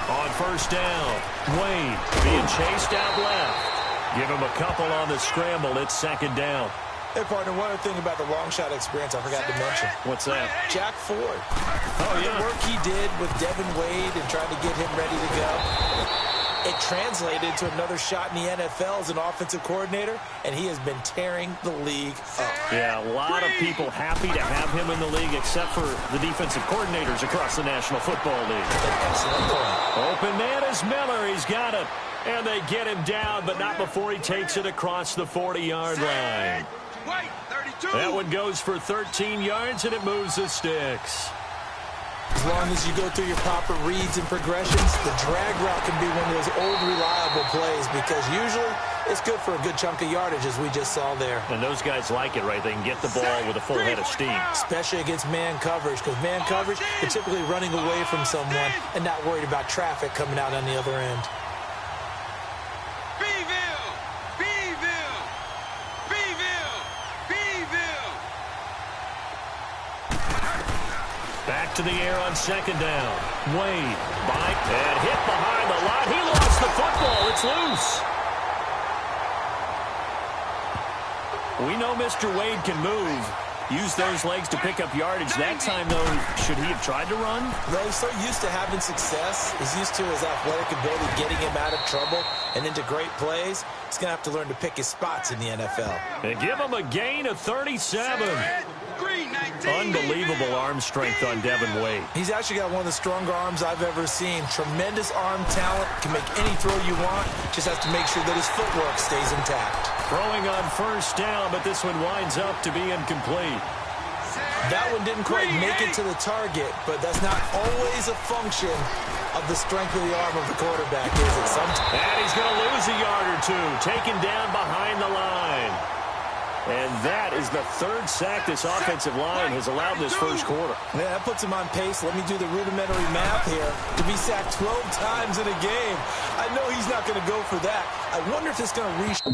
On first down, Wade being chased out left. Give him a couple on the scramble. It's 2nd down. Hey, partner, one other thing about the long shot experience I forgot to mention. What's that? Jack Ford. Oh, yeah. The work he did with Devin Wade and trying to get him ready to go. It translated to another shot in the NFL as an offensive coordinator, and he has been tearing the league up. Yeah, a lot of people happy to have him in the league, except for the defensive coordinators across the National Football League. Excellent point. Open man is Miller. He's got it. And they get him down, but not before he takes it across the 40-yard line. That one goes for 13 yards, and it moves the sticks. As long as you go through your proper reads and progressions, the drag route can be one of those old reliable plays because usually it's good for a good chunk of yardage, as we just saw there. And those guys like it, right? They can get the ball with a full head of steam. Especially against man coverage, because man coverage, they're typically running away from someone and not worried about traffic coming out on the other end. Back to the air on 2nd down. Wade, bite, and hit behind the line. He lost the football. It's loose. We know Mr. Wade can move. Use those legs to pick up yardage. That time, though, should he have tried to run? No, he's so used to having success. He's used to his athletic ability getting him out of trouble and into great plays. He's going to have to learn to pick his spots in the NFL. And give him a gain of 37. Unbelievable arm strength on Devin Wade. He's actually got one of the stronger arms I've ever seen. Tremendous arm talent. Can make any throw you want. Just has to make sure that his footwork stays intact. Throwing on first down, but this one winds up to be incomplete. That one didn't quite make it to the target, but that's not always a function of the strength of the arm of the quarterback, is it? Sometimes. And he's going to lose a yard or two, taken down behind the line. And that is the 3rd sack this offensive line has allowed this first quarter. Yeah, that puts him on pace. Let me do the rudimentary math here. To be sacked 12 times in a game. I know he's not going to go for that. I wonder if it's going to reach...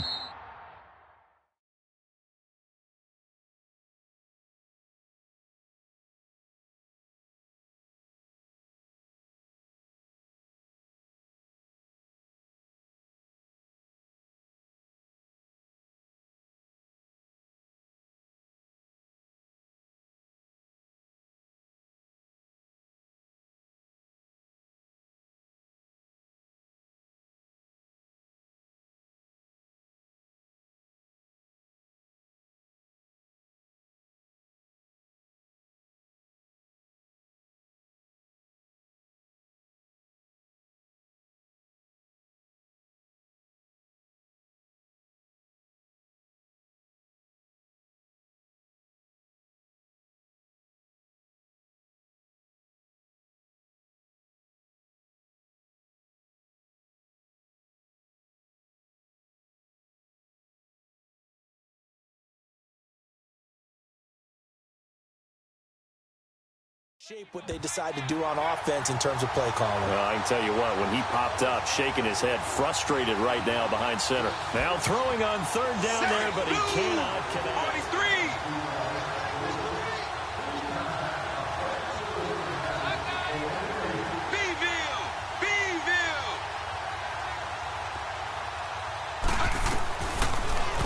Shape what they decide to do on offense in terms of play calling. Well, I can tell you what, when he popped up, shaking his head, frustrated right now behind center. Now throwing on third down there, but he cannot connect.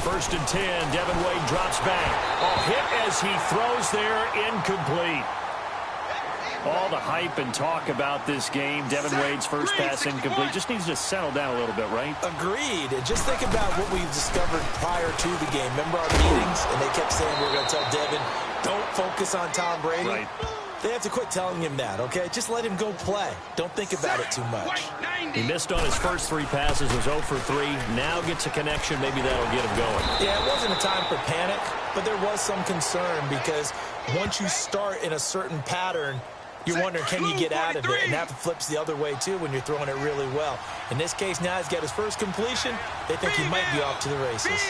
43. First and 10, Devin Wade drops back. Oh, hit as he throws there, incomplete. All the hype and talk about this game. Devin Wade's first pass incomplete. Just needs to settle down a little bit, right? Agreed. And just think about what we've discovered prior to the game. Remember our meetings? And they kept saying we're going to tell Devin, don't focus on Tom Brady. Right. They have to quit telling him that, okay? Just let him go play. Don't think about it too much. He missed on his first 3 passes, was 0 for 3. Now gets a connection. Maybe that'll get him going. Yeah, it wasn't a time for panic, but there was some concern because once you start in a certain pattern, you're wondering, can you get out of it? And that flips the other way, too, when you're throwing it really well. In this case, now he's got his first completion. They think he might be off to the races.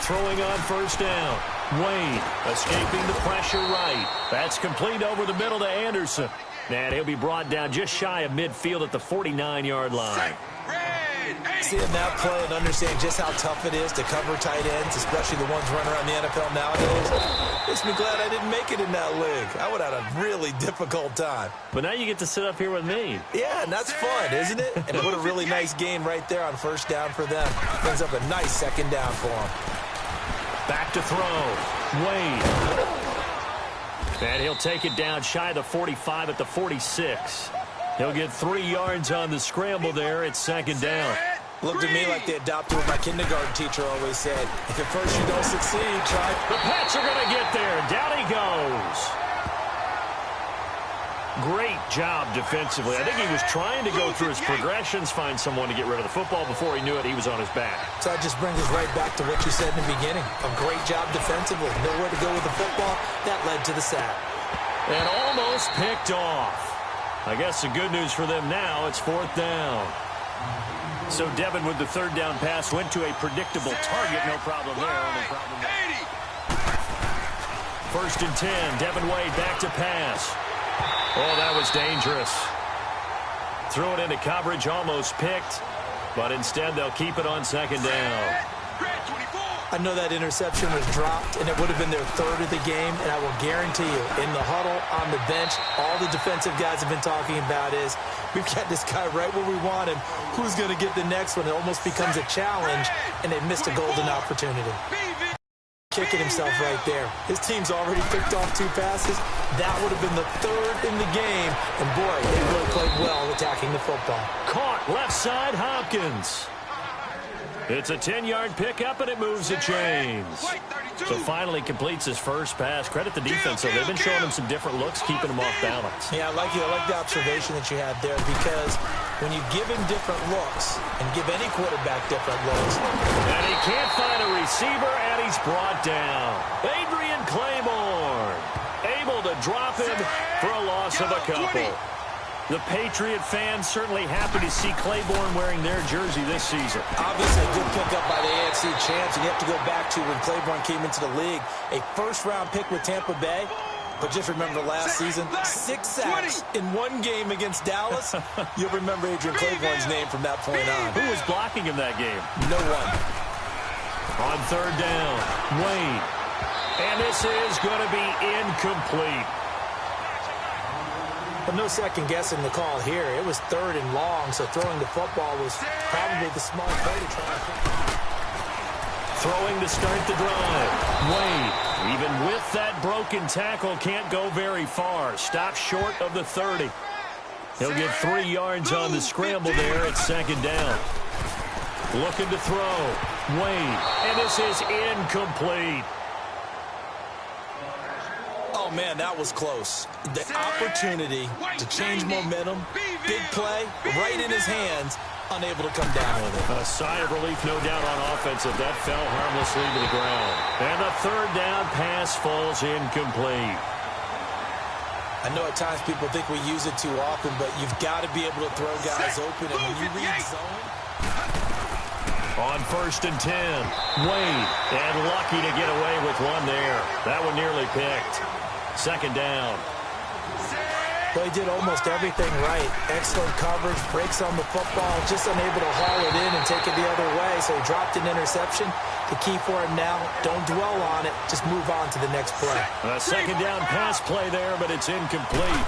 Throwing on first down. Wade escaping the pressure right. That's complete over the middle to Anderson. And he'll be brought down just shy of midfield at the 49-yard line. Seeing that play and understanding just how tough it is to cover tight ends, especially the ones running around the NFL nowadays, makes me glad I didn't make it in that league. I would have had a really difficult time. But now you get to sit up here with me. Yeah, and that's fun, isn't it? And what a really nice gain right there on first down for them. Brings up a nice second down for them. Back to throw. Wade. And he'll take it down shy of the 45 at the 46. He'll get 3 yards on the scramble there at second down. Looked to me like they adopted what my kindergarten teacher always said. If at first you don't succeed, try. The Pats are going to get there. Down he goes. Great job defensively. I think he was trying to go through his progressions, find someone to get rid of the football. Before he knew it, he was on his back. So that just brings us right back to what you said in the beginning. A great job defensively. Nowhere to go with the football. That led to the sack. And almost picked off. I guess the good news for them now, it's 4th down. So Devin with the 3rd down pass went to a predictable target. No problem there. Only problem there. 1st and 10. Devin Wade back to pass. Oh, that was dangerous. Threw it into coverage, almost picked. But instead, they'll keep it on 2nd down. I know that interception was dropped, and it would have been their 3rd of the game. And I will guarantee you, in the huddle, on the bench, all the defensive guys have been talking about is, we've got this guy right where we want him. Who's going to get the next one? It almost becomes a challenge, and they missed a golden opportunity. Kicking himself right there. His team's already picked off 2 passes. That would have been the 3rd in the game. And, boy, they really played well attacking the football. Caught left side, Hopkins. It's a 10-yard pickup, and it moves the chains. So finally completes his first pass. Credit the defense, though. They've been showing him some different looks, keeping him off balance. Yeah, I like the observation that you had there, because when you give him different looks and give any quarterback different looks. And he can't find a receiver, and he's brought down. Adrian Claiborne able to drop him for a loss of a couple. The Patriot fans certainly happy to see Claiborne wearing their jersey this season. Obviously a good pickup by the AFC champs, and you have to go back to when Claiborne came into the league. A first-round pick with Tampa Bay. But just remember last season, 6 sacks in 1 game against Dallas. You'll remember Adrian Claiborne's name from that point on. Who was blocking him that game? No one. On 3rd down, Wade. And this is going to be incomplete. But no second guessing the call here. It was 3rd and long, so throwing the football was probably the small play to try and pick. Throwing to start the drive. Wade, even with that broken tackle, can't go very far. Stops short of the 30. He'll get 3 yards on the scramble there at 2nd down. Looking to throw. Wade, and this is incomplete. Oh, man, that was close. The opportunity to change momentum, big play, right in his hands, unable to come down with it. A sigh of relief, no doubt, on offense if that fell harmlessly to the ground. And the 3rd down pass falls incomplete. I know at times people think we use it too often, but you've got to be able to throw guys open. And when you read zone, On 1st and 10, Wade, and lucky to get away with one there. That one nearly picked. 2nd down. Well, he did almost everything right. Excellent coverage, breaks on the football, just unable to haul it in and take it the other way. So he dropped an interception. The key for him now, don't dwell on it. Just move on to the next play. A 2nd down pass play there, but it's incomplete.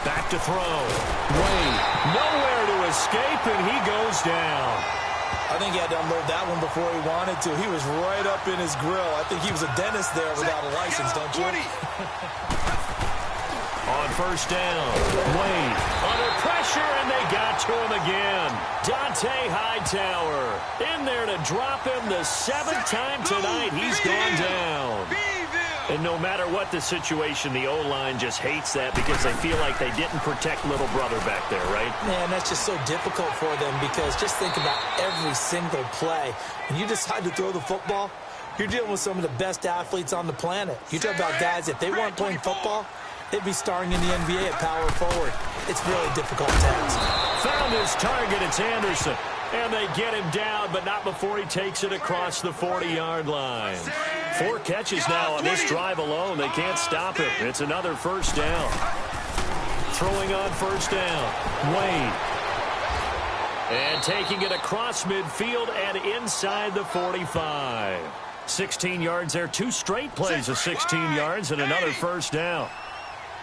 Back to throw. Wade, nowhere to escape, and he goes down. I think he had to unload that one before he wanted to. He was right up in his grill. I think he was a dentist there without a license, don't you? On 1st down, Wade under pressure, and they got to him again. Dante Hightower in there to drop him the 7th time tonight. He's gone down. And no matter what the situation, the O-line just hates that because they feel like they didn't protect little brother back there, right? Man, that's just so difficult for them because just think about every single play. When you decide to throw the football, you're dealing with some of the best athletes on the planet. You talk about guys, if they weren't playing football, they'd be starring in the NBA at power forward. It's really a difficult task. Found his target. It's Anderson. And they get him down, but not before he takes it across the 40-yard line. 4 catches now on this drive alone. They can't stop him. It's another 1st down. Throwing on 1st down. Wade. And taking it across midfield and inside the 45. 16 yards there. 2 straight plays of 16 yards and another 1st down.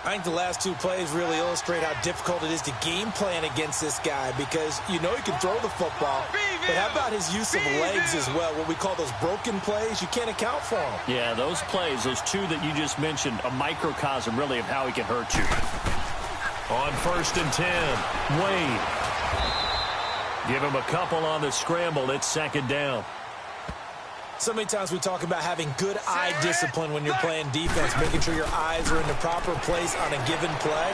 I think the last 2 plays really illustrate how difficult it is to game plan against this guy because you know he can throw the football, but how about his use of legs as well, what we call those broken plays? You can't account for them. Yeah, those plays, those 2 that you just mentioned, a microcosm really of how he can hurt you. On 1st and 10, Wade. Give him a couple on the scramble. It's 2nd down. So many times we talk about having good eye discipline when you're playing defense, making sure your eyes are in the proper place on a given play.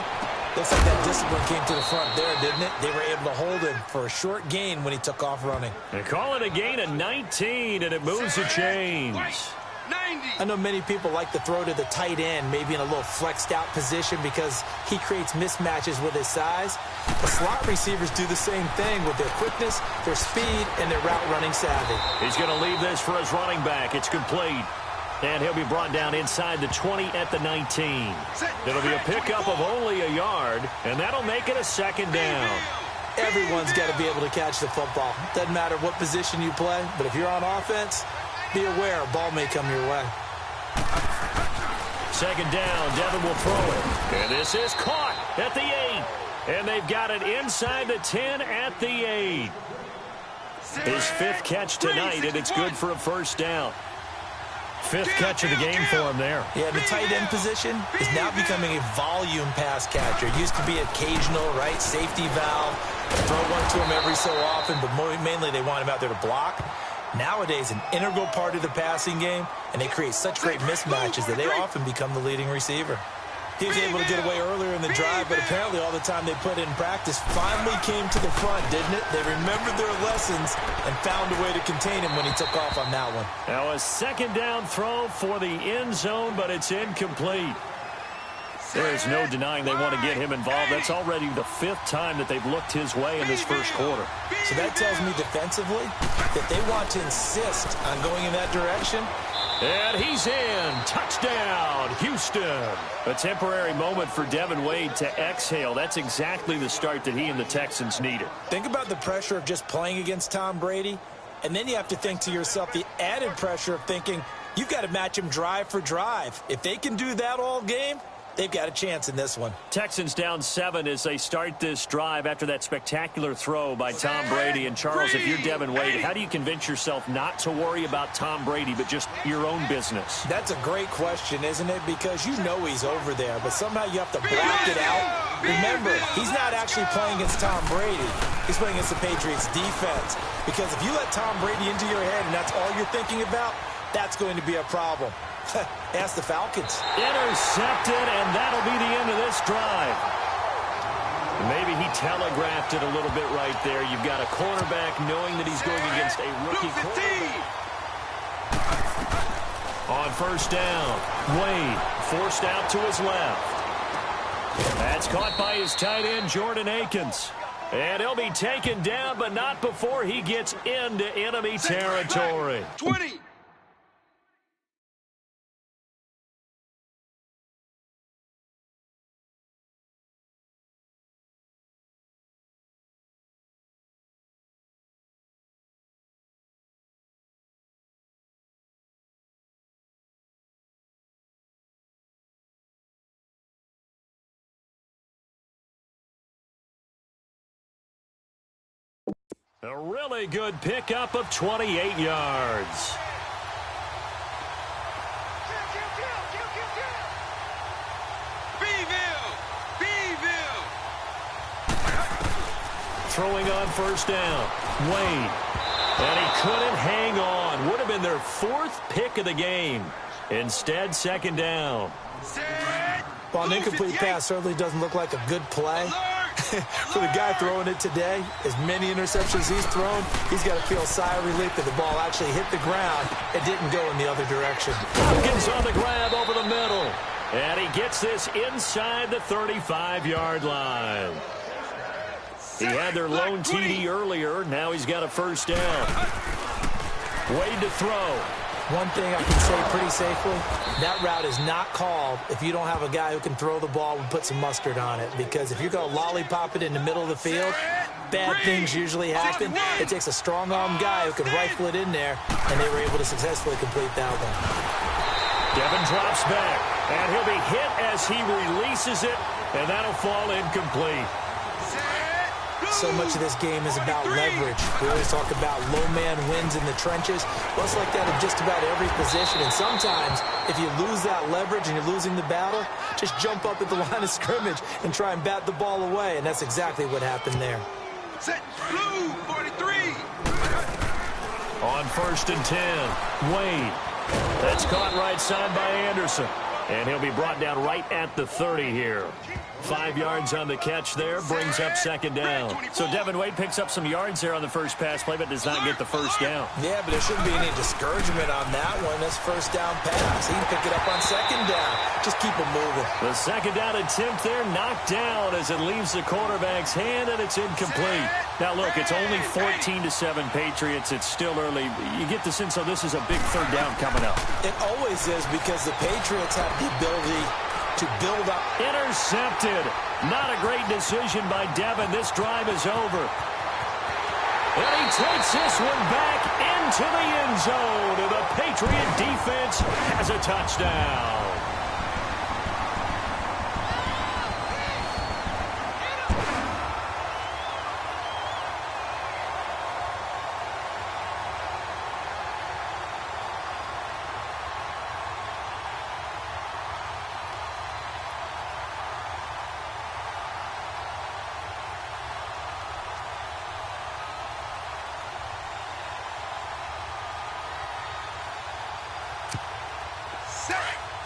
Looks like that discipline came to the front there, didn't it? They were able to hold him for a short gain when he took off running. They call it a gain of 19, and it moves the chains. I know many people like to throw to the tight end, maybe in a little flexed out position because he creates mismatches with his size. The slot receivers do the same thing with their quickness, their speed, and their route running savvy. He's going to leave this for his running back. It's complete. And he'll be brought down inside the 20 at the 19. It'll be a pickup of only a yard, and that'll make it a 2nd down. Everyone's got to be able to catch the football. Doesn't matter what position you play, but if you're on offense, be aware a ball may come your way. 2nd down, Devin will throw it. And this is caught at the 8. And they've got it inside the 10 at the 8. His 5th catch tonight, and it's good for a 1st down. 5th catch of the game for him there. Yeah, the tight end position is now becoming a volume pass catcher. It used to be occasional, right? Safety valve. Throw one to him every so often, but mainly they want him out there to block. Nowadays, an integral part of the passing game, and they create such great mismatches that they often become the leading receiver. He was able to get away earlier in the drive, but apparently all the time they put in practice finally came to the front, didn't it? They remembered their lessons and found a way to contain him when he took off on that one. Now a 2nd down throw for the end zone, but it's incomplete. There's no denying they want to get him involved. That's already the 5th time that they've looked his way in this 1st quarter. So that tells me defensively that they want to insist on going in that direction. And he's in. Touchdown, Houston. A temporary moment for Devin Wade to exhale. That's exactly the start that he and the Texans needed. Think about the pressure of just playing against Tom Brady. And then you have to think to yourself the added pressure of thinking you've got to match him drive for drive. If they can do that all game, they've got a chance in this one. Texans down 7 as they start this drive after that spectacular throw by Tom Brady. And, Charles, if you're Devin Wade, how do you convince yourself not to worry about Tom Brady but just your own business? That's a great question, isn't it? Because you know he's over there, but somehow you have to block it out. Remember, he's not actually playing against Tom Brady. He's playing against the Patriots defense. Because if you let Tom Brady into your head and that's all you're thinking about, that's going to be a problem. Ask the Falcons. Intercepted, and that'll be the end of this drive. Maybe he telegraphed it a little bit right there. You've got a cornerback knowing that he's going against a rookie quarterback. On 1st down, Wade forced out to his left. That's caught by his tight end, Jordan Akins. And he'll be taken down, but not before he gets into enemy territory. 20. A really good pickup of 28 yards. Throwing on first down. Wade. And he couldn't hang on. Would have been their 4th pick of the game. Instead, second down. Well, an incomplete pass certainly doesn't look like a good play. For the guy throwing it today, as many interceptions he's thrown, he's got to feel a sigh of relief that the ball actually hit the ground and didn't go in the other direction. Hopkins on the grab over the middle. And he gets this inside the 35-yard line. He had their lone TD earlier. Now he's got a first down. Wade to throw. One thing I can say pretty safely, that route is not called if you don't have a guy who can throw the ball and put some mustard on it. Because if you're going to lollipop it in the middle of the field, bad things usually happen. It takes a strong-arm guy who can rifle it in there, and they were able to successfully complete that one. Devin drops back, and he'll be hit as he releases it, and that'll fall incomplete. So much of this game is about leverage. We always talk about low man wins in the trenches. Well, it's like that in just about every position. And sometimes, if you lose that leverage and you're losing the battle, just jump up at the line of scrimmage and try and bat the ball away. And that's exactly what happened there. Set blue, 43. On first and 10, Wade. That's caught right side by Anderson. And he'll be brought down right at the 30 here. 5 yards on the catch there, brings up second down. So Devin Wade picks up some yards there on the first pass play, but does not get the first down. Yeah, but there shouldn't be any discouragement on that one. That's first down pass. He can pick it up on second down. Just keep him moving. The second down attempt there knocked down as it leaves the quarterback's hand, and it's incomplete. Now, look, it's only 14-7 Patriots. It's still early. You get the sense, so this is a big third down coming up. It always is because the Patriots have the ability to build up. Intercepted. Not a great decision by Devin. This drive is over. And he takes this one back into the end zone. And the Patriot defense has a touchdown.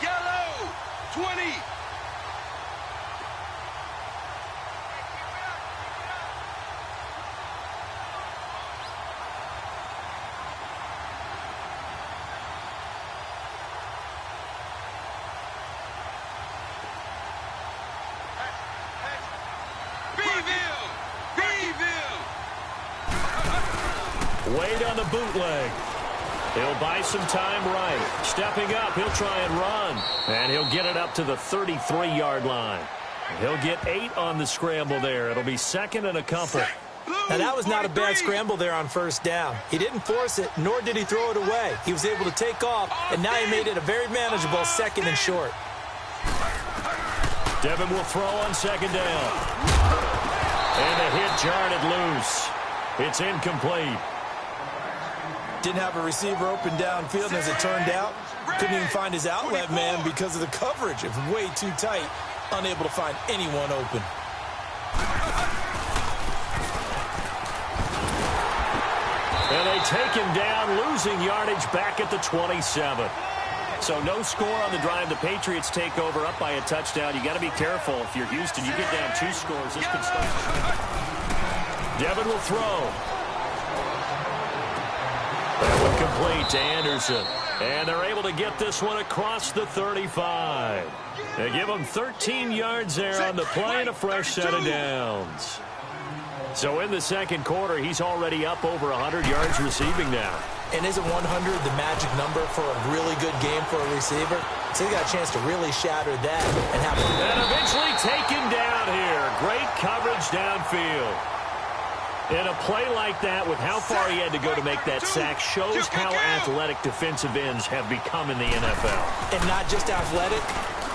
Yellow, 20. Wade on the bootleg. He'll buy some time right. Stepping up, he'll try and run. And he'll get it up to the 33-yard line. He'll get 8 on the scramble there. It'll be second and a couple. Now, that was not a bad scramble there on first down. He didn't force it, nor did he throw it away. He was able to take off, and now he made it a very manageable second and short. Devin will throw on second down. And the hit jarred it loose. It's incomplete. Didn't have a receiver open downfield, and as it turned out, couldn't even find his outlet man because of the coverage. It was way too tight, unable to find anyone open. And they take him down, losing yardage back at the 27. So no score on the drive. The Patriots take over up by a touchdown. You got to be careful. If you're Houston, you get down 2 scores. This could start. Devin will throw. That one complete to Anderson. And they're able to get this one across the 35. They give them 13 yards there on the play and a fresh set of downs. So in the second quarter, he's already up over 100 yards receiving now. And isn't 100 the magic number for a really good game for a receiver? So he got a chance to really shatter that and have And eventually taken down here. Great coverage downfield. In a play like that, with how far he had to go to make that sack, shows how athletic defensive ends have become in the NFL. And not just athletic.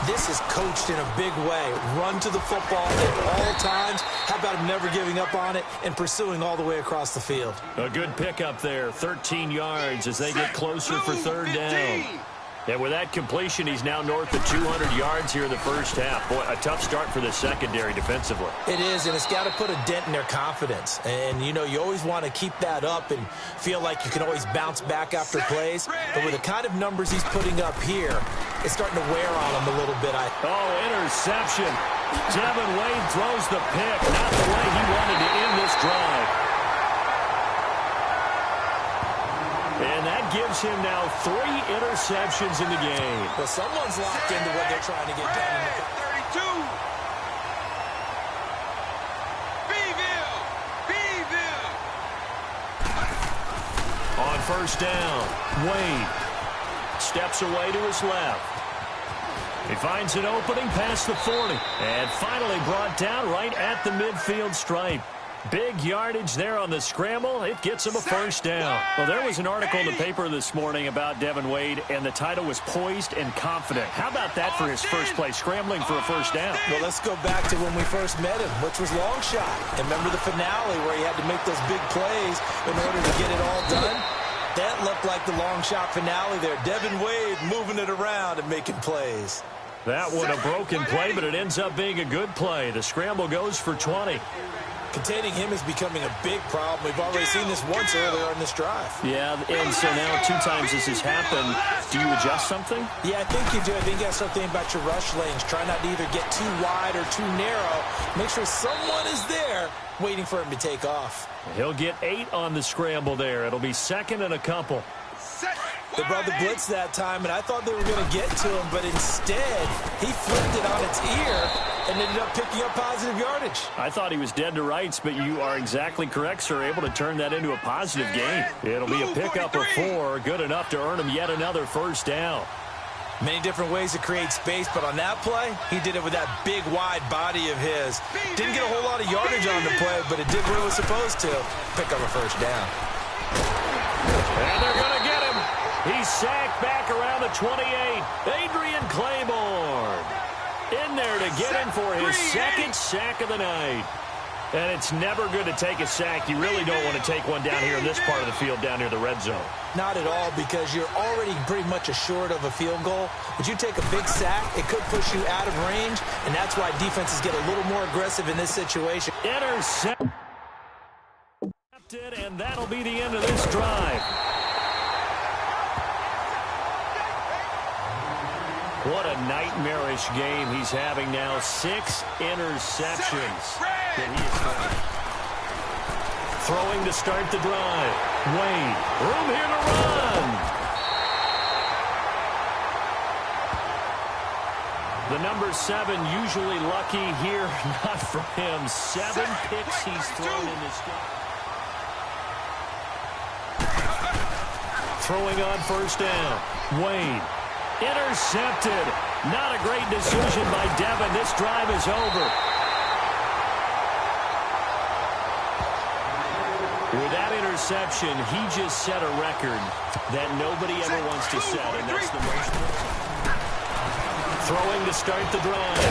This is coached in a big way. Run to the football at all times. How about him never giving up on it and pursuing all the way across the field? A good pickup there, 13 yards as they get closer for third down. And with that completion, he's now north of 200 yards here in the first half. Boy, a tough start for the secondary defensively. It is, and it's got to put a dent in their confidence. And, you know, you always want to keep that up and feel like you can always bounce back after plays. But with the kind of numbers he's putting up here, it's starting to wear on him a little bit. Interception. Devin Wade throws the pick. Not the way he wanted to end this drive. And that gives him now 3 interceptions in the game. Well, someone's locked into what they're trying to get done. 32. Beeville. On first down, Wade steps away to his left. He finds an opening past the 40. And finally brought down right at the midfield stripe. Big yardage there on the scramble. It gets him a first down. Well, there was an article in the paper this morning about Devin Wade, and the title was Poised and Confident. How about that for his first play, scrambling for a first down? Well, let's go back to when we first met him, which was long shot. And remember the finale where he had to make those big plays in order to get it all done? That looked like the long shot finale there. Devin Wade moving it around and making plays. That one a broken play, but it ends up being a good play. The scramble goes for 20. Containing him is becoming a big problem. We've already seen this once earlier in this drive. Yeah, and so now 2 times this has happened. Do you adjust something? Yeah, I think you do. I think you got to start thinking about your rush lanes. Try not to either get too wide or too narrow. Make sure someone is there waiting for him to take off. He'll get 8 on the scramble there. It'll be second and a couple. They brought the blitz that time, and I thought they were going to get to him, but instead, he flipped it on its ear and ended up picking up positive yardage. I thought he was dead to rights, but you are exactly correct, sir. Able to turn that into a positive gain. It'll be a pickup of 4, good enough to earn him yet another first down. Many different ways to create space, but on that play, he did it with that big, wide body of his. Didn't get a whole lot of yardage on the play, but it did what it was supposed to. Pick up a first down. And they're going to get him. He's sacked back around the 28. Adrian Claiborne in there to get him for his second sack of the night. And it's never good to take a sack. You really don't want to take one down here in this part of the field, down near the red zone. Not at all, because you're already pretty much assured of a field goal. But you take a big sack, it could push you out of range, and that's why defenses get a little more aggressive in this situation. Intercepted, and that'll be the end of this drive. What a nightmarish game he's having now. 6 interceptions that he has thrown. Throwing to start the drive. Wade, room here to run. The number 7 usually lucky here. Not for him. 7 picks he's thrown in this game. Throwing on first down. Wade. Intercepted. Not a great decision by Devin. This drive is over. With that interception, he just set a record that nobody ever wants to set, and that's the most. Throwing to start the drive.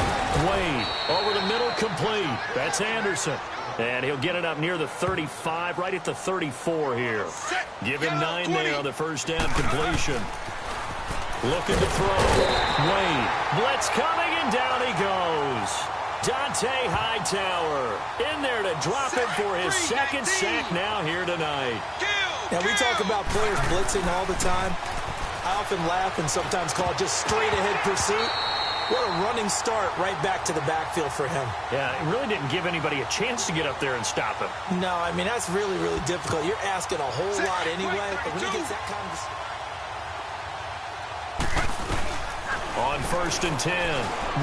Wade over the middle, complete. That's Anderson. And he'll get it up near the 35, right at the 34 here. Give him 9 there on the first down completion. Looking to throw. Wade. Blitz coming, and down he goes. Dante Hightower in there to drop it for his second sack now here tonight. Now, we talk about players blitzing all the time. I often laugh and sometimes call it just straight-ahead pursuit. What a running start right back to the backfield for him. Yeah, it really didn't give anybody a chance to get up there and stop him. No, I mean, that's really, really difficult. You're asking a whole lot anyway, but when he gets that kind of... On first and 10,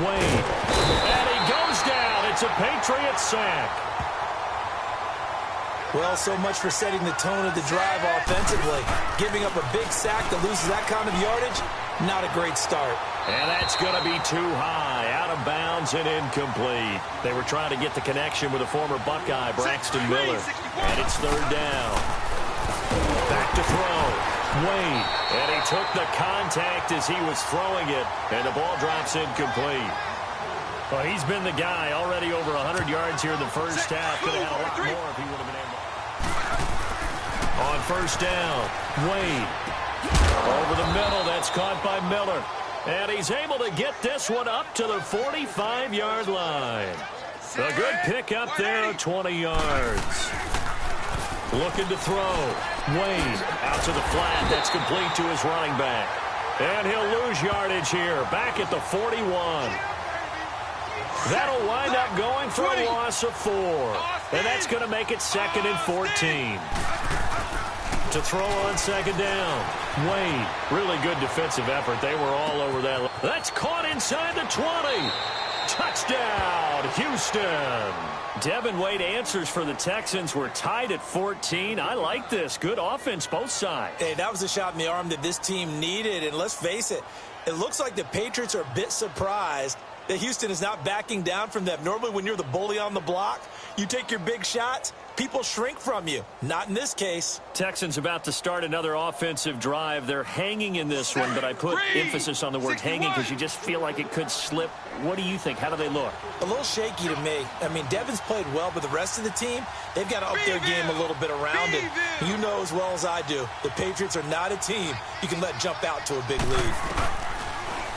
Wade. And he goes down. It's a Patriot sack. Well, so much for setting the tone of the drive offensively. Giving up a big sack that loses that kind of yardage, not a great start. And that's going to be too high, out of bounds and incomplete. They were trying to get the connection with a former Buckeye, Braxton Miller. And it's third down. Back to throw. Wade. And he took the contact as he was throwing it. And the ball drops incomplete. Well, he's been the guy already over 100 yards here in the first half. Could have had a lot more if he would have been able. On first down, Wade. Over the middle, that's caught by Miller. And he's able to get this one up to the 45-yard line. A good pickup there, 20 yards. Looking to throw. Wade out to the flat. That's complete to his running back. And he'll lose yardage here, back at the 41. That'll wind up going for a loss of 4. And that's going to make it 2nd and 14. To throw on second down. Wade, really good defensive effort. They were all over that. That's caught inside the 20. Touchdown, Houston. Devin Wade answers for the Texans. We're tied at 14. I like this. Good offense, both sides. Hey, that was a shot in the arm that this team needed. And let's face it, it looks like the Patriots are a bit surprised that Houston is not backing down from them. Normally, when you're the bully on the block, you take your big shots, people shrink from you. Not in this case. Texans about to start another offensive drive. They're hanging in this one, but I put emphasis on the word hanging because you just feel like it could slip. What do you think? How do they look? A little shaky to me. I mean, Devin's played well, but the rest of the team, they've got to up their game a little bit around it. You know as well as I do, the Patriots are not a team you can let jump out to a big lead.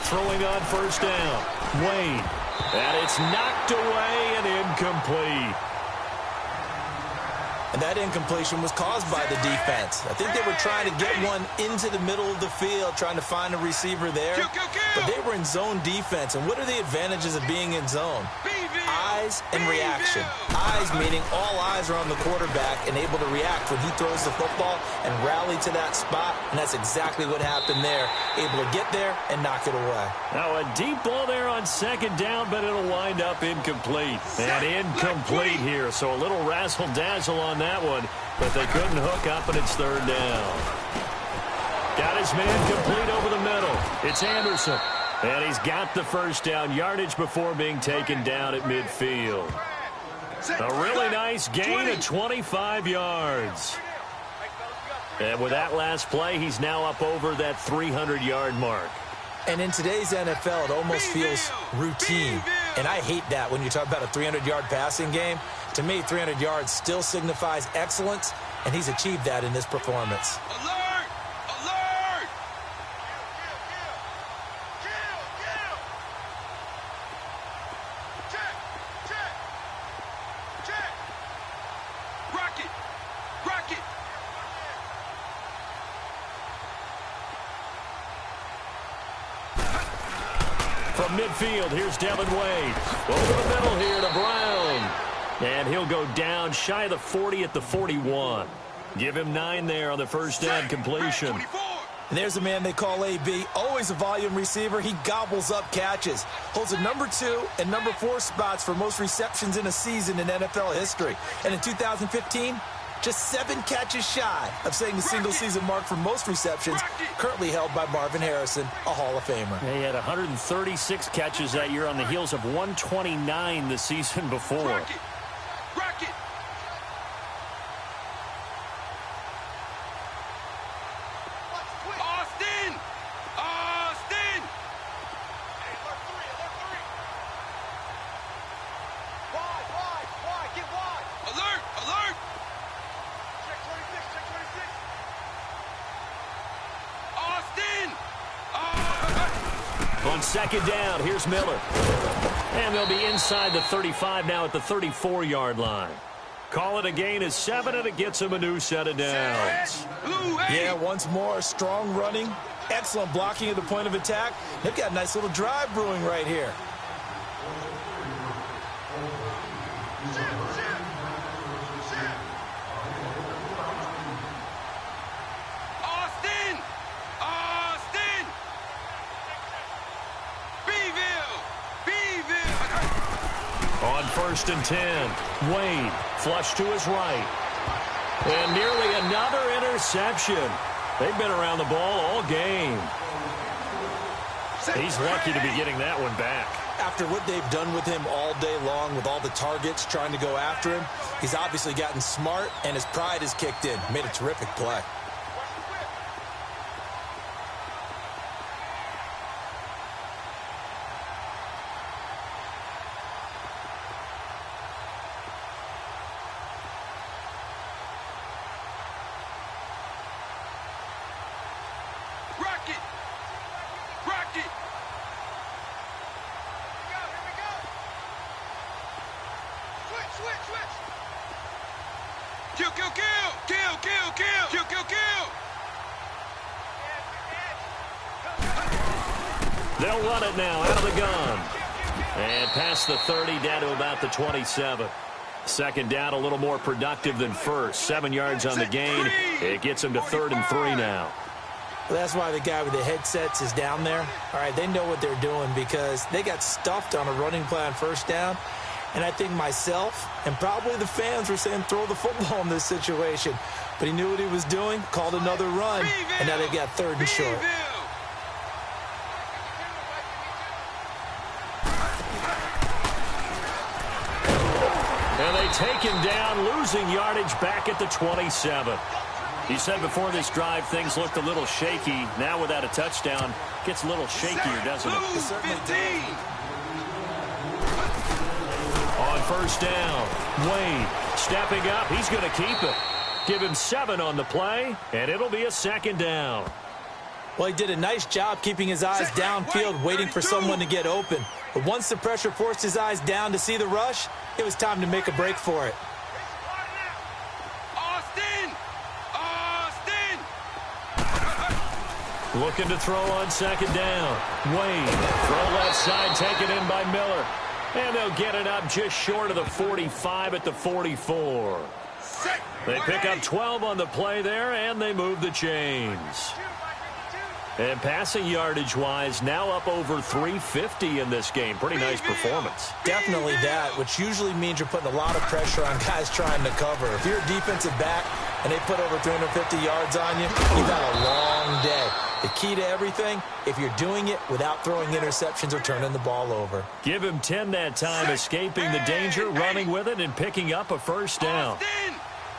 Throwing on first down. Wade. And it's knocked away and incomplete. And that incompletion was caused by the defense. I think they were trying to get one into the middle of the field, trying to find a receiver there. But they were in zone defense. And what are the advantages of being in zone? Eyes and reaction. Eyes meaning all eyes are on the quarterback and able to react when he throws the football and rally to that spot. And that's exactly what happened there. Able to get there and knock it away. Now a deep ball there on second down, but it'll wind up incomplete. And incomplete here. So a little razzle-dazzle on that one, but they couldn't hook up, and it's third down. Got his man complete over the middle. It's Anderson. And he's got the first down, yardage before being taken down at midfield. A really nice gain of 25 yards. And with that last play, he's now up over that 300-yard mark. And in today's NFL, it almost feels routine. And I hate that when you talk about a 300-yard passing game. To me, 300 yards still signifies excellence, and he's achieved that in this performance. Alert! Alert! Check! Check! Check! Rocket! Rocket! From midfield, here's Devin Wade. Over the middle here to Brown. And he'll go down shy of the 40 at the 41. Give him 9 there on the first down completion. And there's a man they call AB, always a volume receiver. He gobbles up catches. Holds a number 2 and number 4 spots for most receptions in a season in NFL history. And in 2015, just 7 catches shy of setting the single-season mark for most receptions, currently held by Marvin Harrison, a Hall of Famer. He had 136 catches that year on the heels of 129 the season before. Rocket! Austin! Austin! Wide, get wide! Alert! Alert! Check 26, check 26! Austin! On second down, here's Miller. And they'll be inside the 35 now at the 34-yard line. Call it a gain of 7, and it gets him a new set of downs. Yeah, once more, strong running, excellent blocking at the point of attack. They've got a nice little drive brewing right here. Austin! Austin! Beeville! Beeville! On first and 10, Wade flush to his right. And nearly another interception. They've been around the ball all game. He's lucky to be getting that one back. After what they've done with him all day long, with all the targets trying to go after him, he's obviously gotten smart, and his pride has kicked in. Made a terrific play. They'll run it now out of the gun. And past the 30, down to about the 27. Second down, a little more productive than first. 7 yards on the gain. It gets them to 3rd and 3 now. Well, that's why the guy with the headsets is down there. All right, they know what they're doing because they got stuffed on a running play on first down. And I think myself and probably the fans were saying throw the football in this situation. But he knew what he was doing, called another run, and now they've got 3rd and short. And they take him down, losing yardage back at the 27. He said before this drive things looked a little shaky. Now without a touchdown, gets a little shakier, doesn't it? It certainly does. On first down, Wade stepping up. He's going to keep it. Give him 7 on the play, and it'll be a 2nd down. Well, he did a nice job keeping his eyes downfield, waiting for someone to get open. But once the pressure forced his eyes down to see the rush, it was time to make a break for it. Looking to throw on 2nd down. Wade, throw left side, taken in by Miller. And they'll get it up just short of the 45 at the 44. They pick up 12 on the play there, and they move the chains. And passing yardage-wise, now up over 350 in this game. Pretty nice performance. Definitely that, which usually means you're putting a lot of pressure on guys trying to cover. If you're a defensive back and they put over 350 yards on you, you've had a long day. The key to everything, if you're doing it without throwing interceptions or turning the ball over. Give him 10 that time, escaping the danger, running with it, and picking up a first down.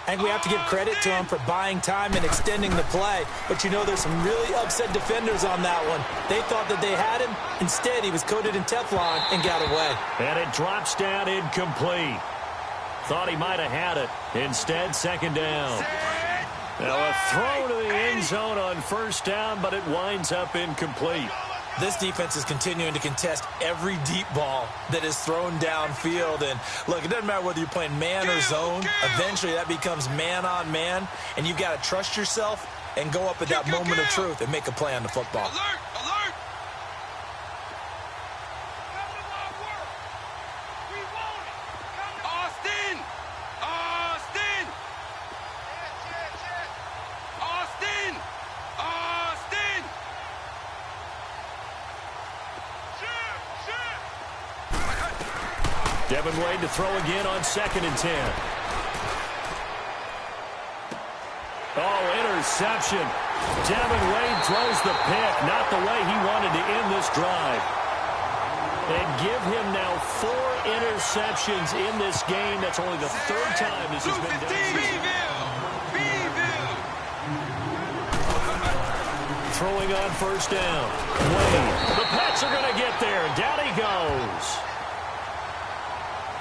I think we have to give credit to him for buying time and extending the play. But you know there's some really upset defenders on that one. They thought that they had him. Instead, he was coated in Teflon and got away. And it drops down incomplete. Thought he might have had it. Instead, 2nd down. Now a throw to the end zone on first down, but it winds up incomplete. This defense is continuing to contest every deep ball that is thrown downfield. And, look, it doesn't matter whether you're playing man or zone. Eventually, that becomes man-on-man, and you've got to trust yourself and go up at that moment of truth and make a play on the football. Alert! Alert! Austin! Austin! Austin! Austin! Devin Wade to throw again on 2nd and 10. Oh, interception. Devin Wade throws the pick, not the way he wanted to end this drive. And give him now 4 interceptions in this game. That's only the 3rd time this has been done. Throwing on first down. Wade. The Pats are going to get there. Down he goes.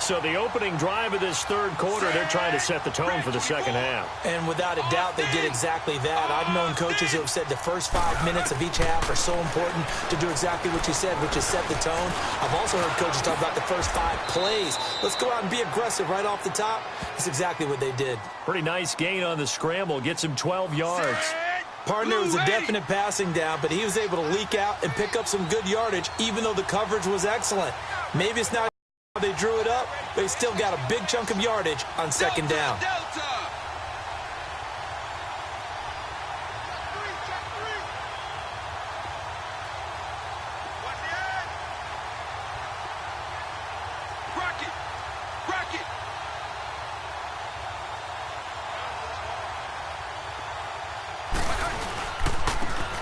So the opening drive of this 3rd quarter, they're trying to set the tone for the 2nd half. And without a doubt, they did exactly that. I've known coaches who have said the first 5 minutes of each half are so important to do exactly what you said, which is set the tone. I've also heard coaches talk about the first 5 plays. Let's go out and be aggressive right off the top. That's exactly what they did. Pretty nice gain on the scramble. Gets him 12 yards. Partner was a definite passing down, but he was able to leak out and pick up some good yardage, even though the coverage was excellent. Maybe it's not how they drew it up, but he still got a big chunk of yardage on 2nd down.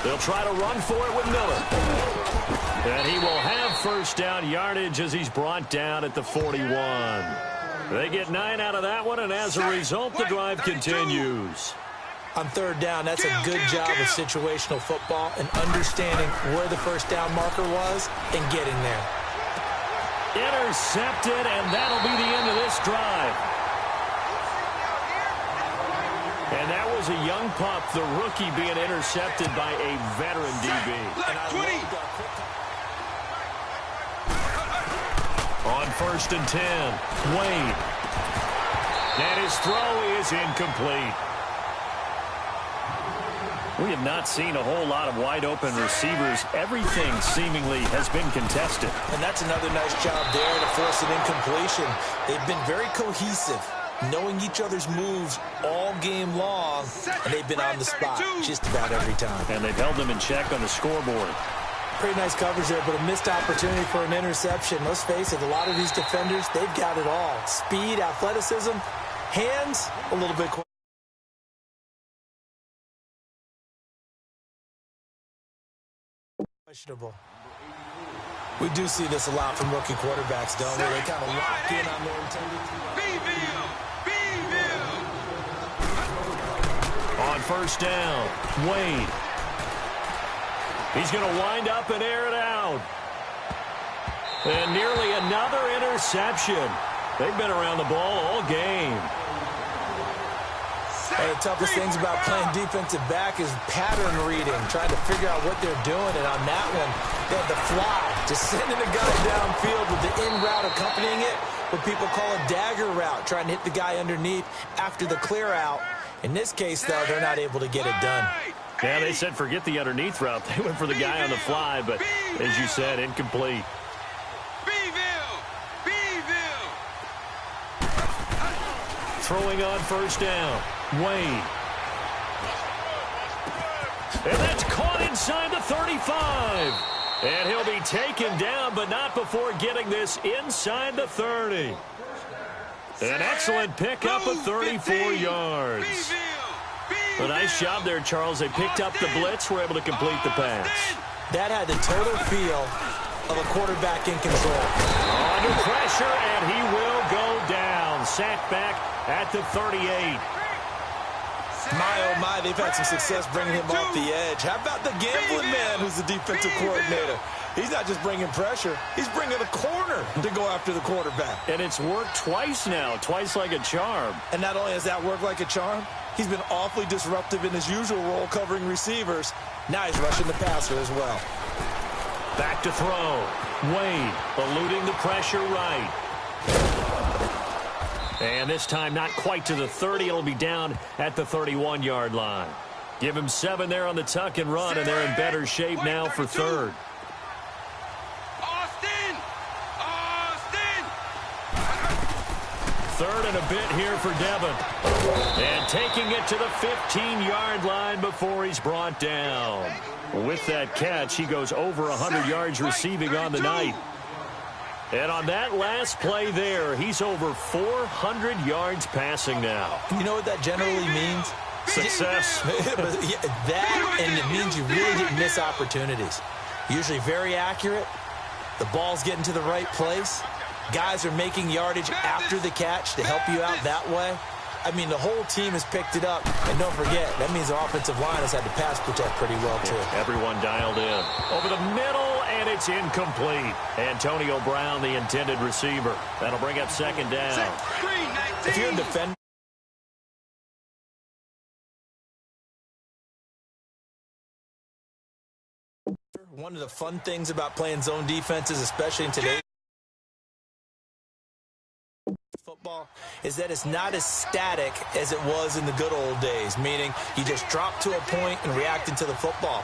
They'll try to run for it with Miller. And he will have first down yardage as he's brought down at the 41. They get 9 out of that one, and as a result, the drive continues. On third down, that's a good job of situational football and understanding where the first down marker was and getting there. Intercepted, and that'll be the end of this drive. And that was a young pup, the rookie being intercepted by a veteran DB. On 1st and 10, Wade. And his throw is incomplete. We have not seen a whole lot of wide-open receivers. Everything seemingly has been contested. And that's another nice job there to force an incompletion. They've been very cohesive, knowing each other's moves all game long, and they've been on the spot just about every time. And they've held them in check on the scoreboard. Pretty nice coverage there, but a missed opportunity for an interception. Let's face it, a lot of these defenders, they've got it all. Speed, athleticism, hands, a little bit questionable. We do see this a lot from rookie quarterbacks, don't we? They kind of lock in on their intended. On first down, Wade. He's going to wind up and air it out. And nearly another interception. They've been around the ball all game. One of the toughest things about playing defensive back is pattern reading, trying to figure out what they're doing. And on that one, they had the fly, just sending a guy downfield with the in route accompanying it, what people call a dagger route, trying to hit the guy underneath after the clear out. In this case, though, they're not able to get it done. Yeah, they said forget the underneath route. They went for the guy on the fly, but as you said, incomplete. Throwing on first down, Wade. And that's caught inside the 35. And he'll be taken down, but not before getting this inside the 30. An excellent pickup of 34 yards. A nice job there, Charles. They picked up the blitz, were able to complete the pass. That had the total feel of a quarterback in control. Under pressure, and he will go down. Sacked back at the 38. My, oh my, they've had some success bringing him off the edge. How about the gambling man who's the defensive coordinator? He's not just bringing pressure. He's bringing a corner to go after the quarterback. And it's worked twice now, twice like a charm. And not only has that worked like a charm, he's been awfully disruptive in his usual role covering receivers. Now he's rushing the passer as well. Back to throw. Wade eluding the pressure right. And this time not quite to the 30. It'll be down at the 31-yard line. Give him 7 there on the tuck and run, and they're in better shape now for third. Third and a bit here for Devin. And taking it to the 15-yard line before he's brought down. With that catch, he goes over 100 yards receiving on the night. And on that last play there, he's over 400 yards passing now. You know what that generally means? Success. That, and it means you really didn't miss opportunities. Usually very accurate. The ball's getting to the right place. Guys are making yardage after the catch to help you out that way. I mean, the whole team has picked it up. And don't forget, that means the offensive line has had to pass protect pretty well, too. Yeah, everyone dialed in. Over the middle, and it's incomplete. Antonio Brown, the intended receiver. That'll bring up second down. If you're a defender, one of the fun things about playing zone defenses, especially in today's football, is that it's not as static as it was in the good old days, meaning you just drop to a point and react into the football.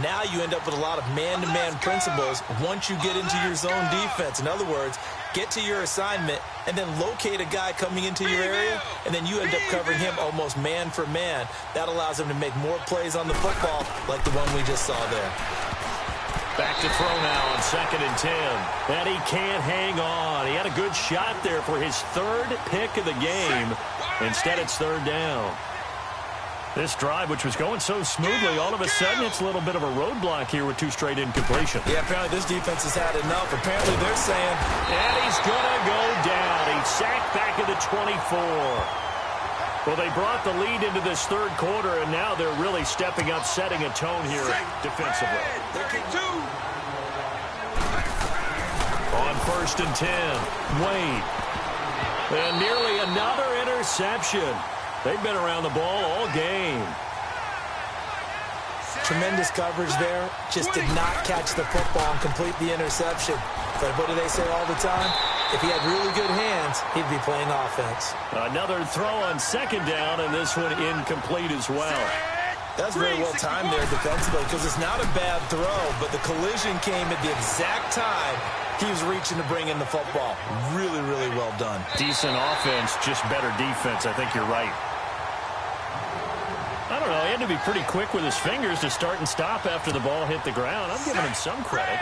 Now you end up with a lot of man-to-man principles once you get into your zone defense. In other words, get to your assignment and then locate a guy coming into your area, and then you end up covering him almost man for man. That allows him to make more plays on the football like the one we just saw there. Back to throw now on 2nd and 10. And he can't hang on. He had a good shot there for his third pick of the game. Instead, it's third down. This drive, which was going so smoothly, all of a sudden it's a little bit of a roadblock here with 2 straight incompletion. Yeah, apparently this defense has had enough. Apparently they're saying, and he's going to go down. He's sacked back at the 24. Well, they brought the lead into this third quarter, and now they're really stepping up, setting a tone here defensively. On 1st and 10, Wade. And nearly another interception. They've been around the ball all game. Tremendous coverage there. Just did not catch the football and complete the interception. But what do they say all the time? If he had really good hands, he'd be playing offense. Another throw on 2nd down, and this one incomplete as well. That's very well timed there defensively because it's not a bad throw, but the collision came at the exact time he was reaching to bring in the football. Really, really well done. Decent offense, just better defense. I think you're right. I don't know. He had to be pretty quick with his fingers to start and stop after the ball hit the ground. I'm giving him some credit.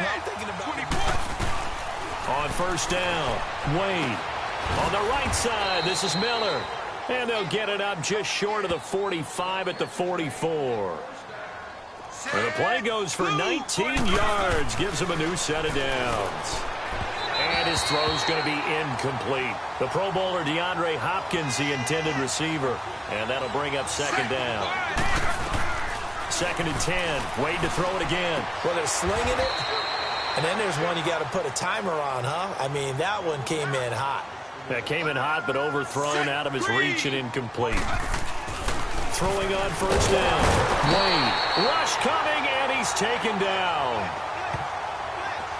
On 1st down, Wade. On the right side, this is Miller. And they'll get it up just short of the 45 at the 44. And the play goes for 19 yards. Gives him a new set of downs. And his throw's going to be incomplete. The Pro Bowler DeAndre Hopkins, the intended receiver. And that'll bring up 2nd down. 2nd and 10. Wade to throw it again. Well, they're slinging it. And then there's one you got to put a timer on, huh? I mean, that one came in hot. That came in hot, but overthrown out of his reach and incomplete. Throwing on 1st down. Wade. Rush coming, and he's taken down.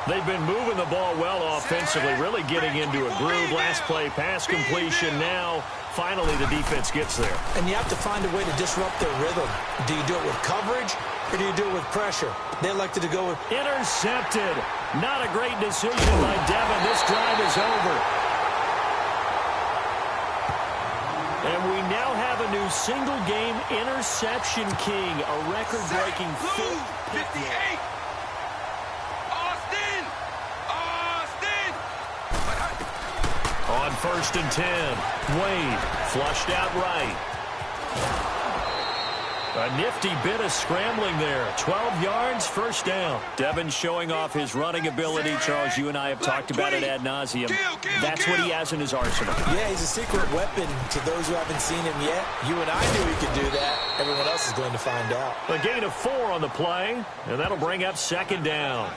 They've been moving the ball well offensively, really getting into a groove. Last play, pass completion. Now, finally, the defense gets there. And you have to find a way to disrupt their rhythm. Do you do it with coverage, or do you do it with pressure? They elected to go with... Intercepted. Not a great decision by Devin. This drive is over. And we now have a new single-game interception king, a record-breaking 58. On 1st and 10, Wade flushed out right. A nifty bit of scrambling there. 12 yards, 1st down. Devin showing off his running ability. Charles, you and I have talked about it ad nauseum. That's what he has in his arsenal. Yeah, he's a secret weapon to those who haven't seen him yet. You and I knew he could do that. Everyone else is going to find out. A gain of 4 on the play, and that'll bring up 2nd down.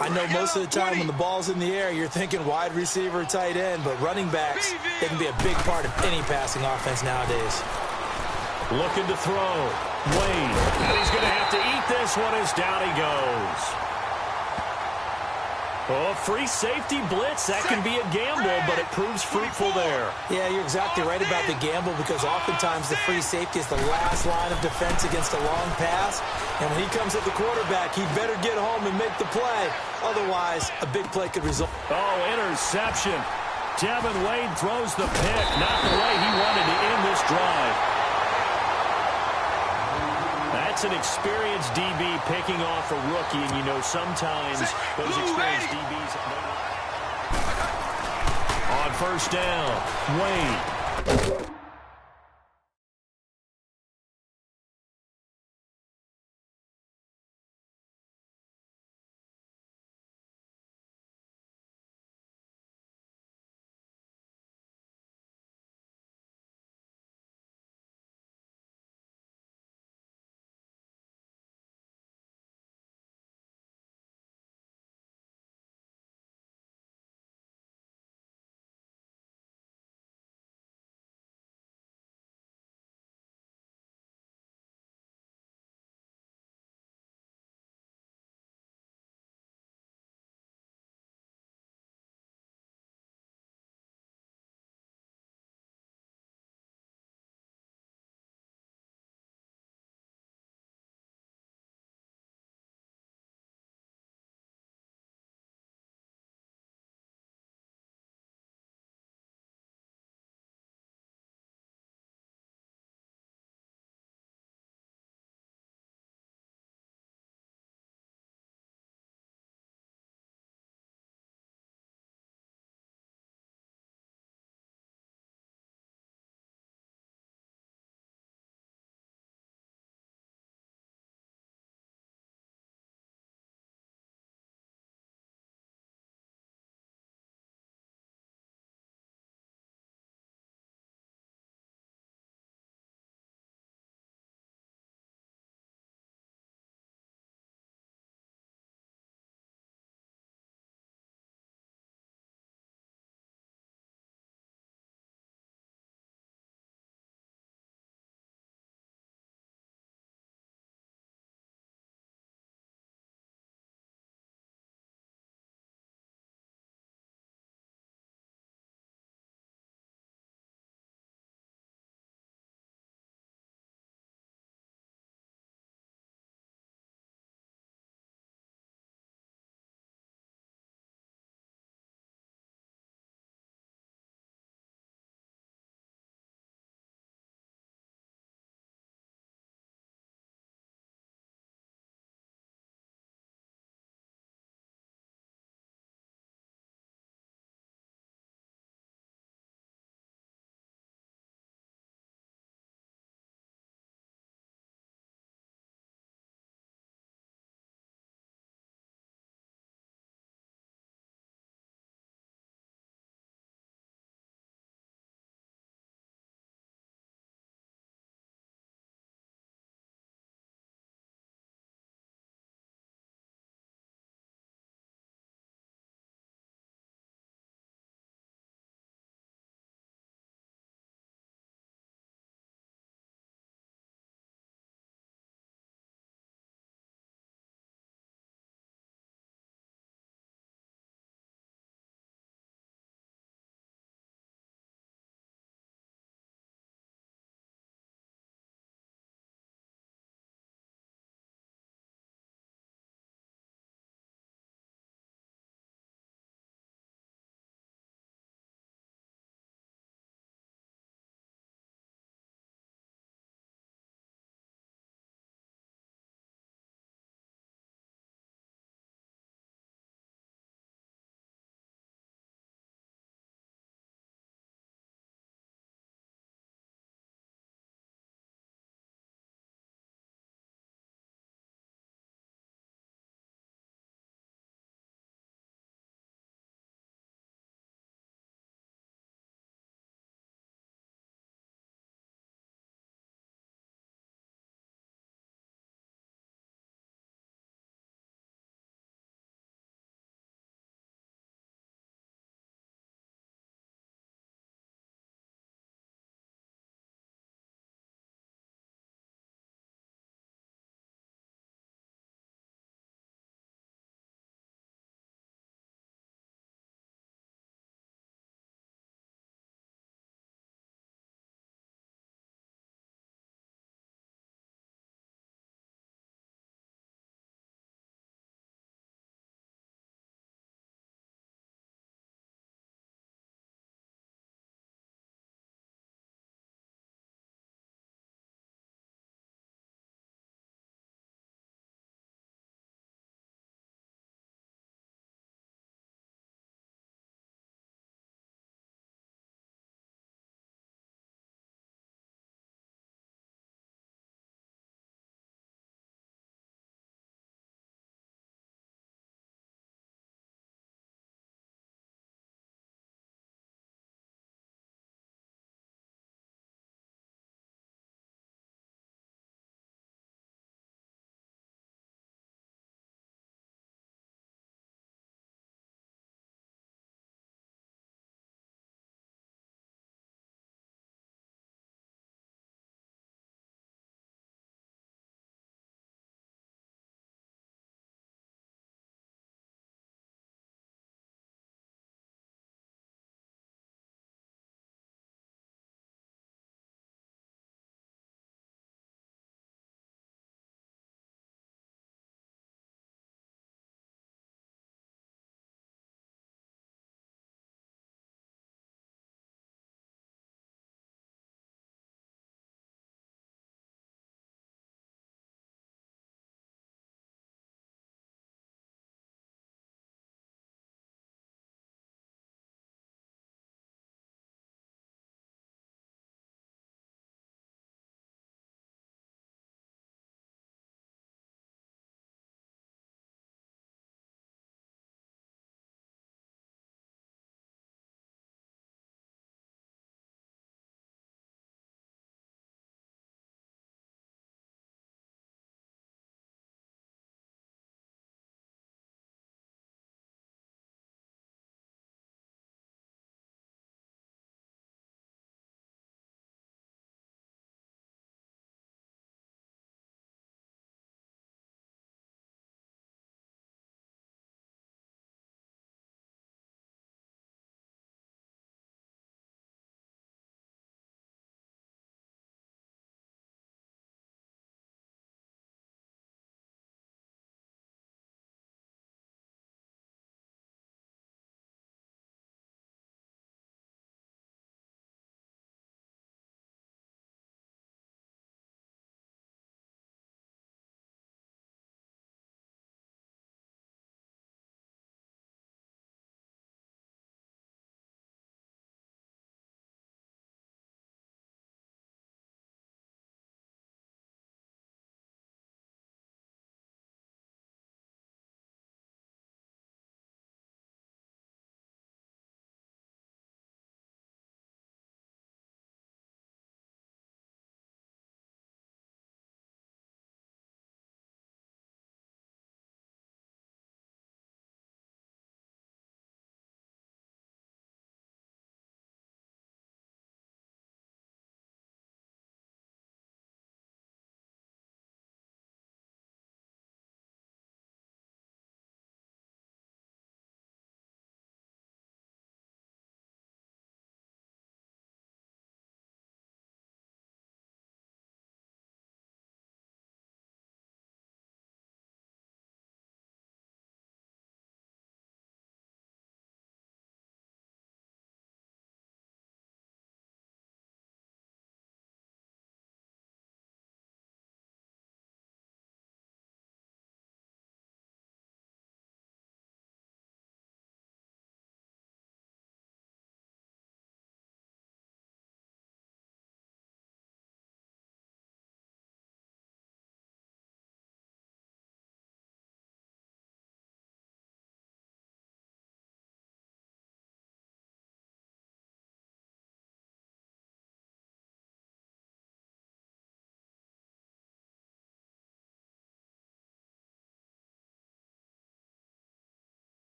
I know most of the time when the ball's in the air, you're thinking wide receiver, tight end, but running backs, they can be a big part of any passing offense nowadays. Looking to throw. Wade. And he's going to have to eat this one as down he goes. Oh, free safety blitz. That can be a gamble, but it proves fruitful there. Yeah, you're exactly right about the gamble because oftentimes the free safety is the last line of defense against a long pass. And when he comes at the quarterback, he'd better get home and make the play. Otherwise, a big play could result. Oh, interception. Devin Wade throws the pick. Not the way he wanted to end this drive. That's an experienced DB picking off a rookie, and you know sometimes those experienced DBs... On 1st down, Wade.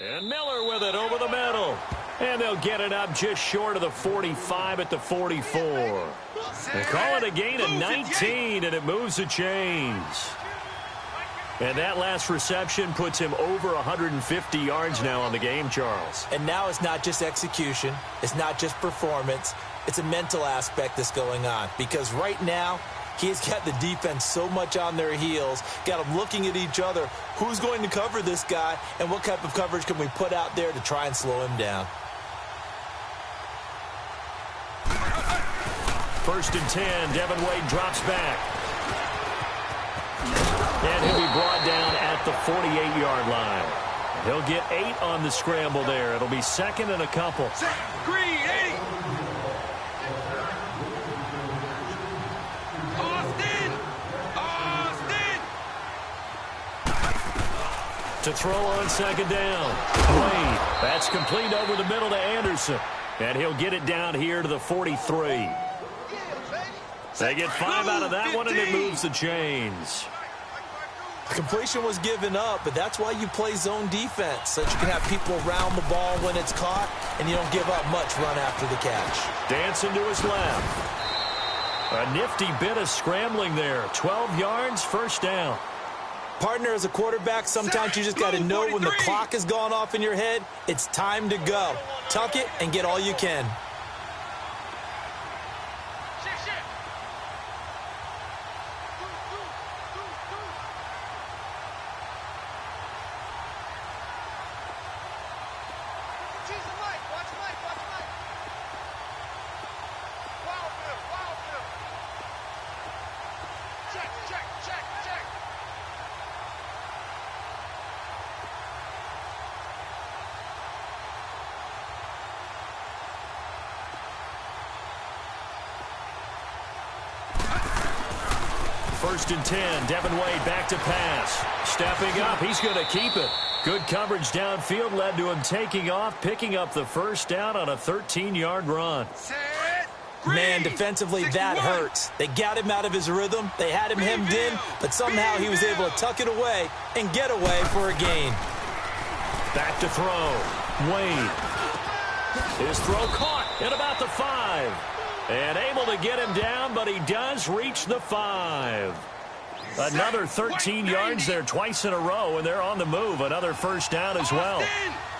And Miller with it over the middle. And they'll get it up just short of the 45 at the 44. They call it a gain of 19, and it moves the chains. And that last reception puts him over 150 yards now on the game, Charles. And now it's not just execution. It's not just performance. It's a mental aspect that's going on. Because right now, he's got the defense so much on their heels, got them looking at each other. Who's going to cover this guy, and what type of coverage can we put out there to try and slow him down? 1st and 10, Devin Wade drops back. And he'll be brought down at the 48-yard line. He'll get 8 on the scramble there. It'll be 2nd and a couple. Green, 80. To throw on 2nd down. Wade, that's complete over the middle to Anderson. And he'll get it down here to the 43. They get 5 out of that one, and it moves the chains. Completion was given up, but that's why you play zone defense, so that you can have people around the ball when it's caught, and you don't give up much run after the catch. Dancing to his left. A nifty bit of scrambling there. 12 yards, 1st down. Partner, as a quarterback, sometimes you just got to know when the clock has gone off in your head, it's time to go. Tuck it and get all you can. First and 10, Devin Wade back to pass. Stepping up, he's going to keep it. Good coverage downfield led to him taking off, picking up the 1st down on a 13-yard run. Man, defensively, that hurts. They got him out of his rhythm. They had him hemmed in, but somehow he was able to tuck it away and get away for a gain. Back to throw. Wade. His throw caught at about the 5. And able to get him down, but he does reach the 5. Another 13 yards there twice in a row, and they're on the move. Another 1st down as well.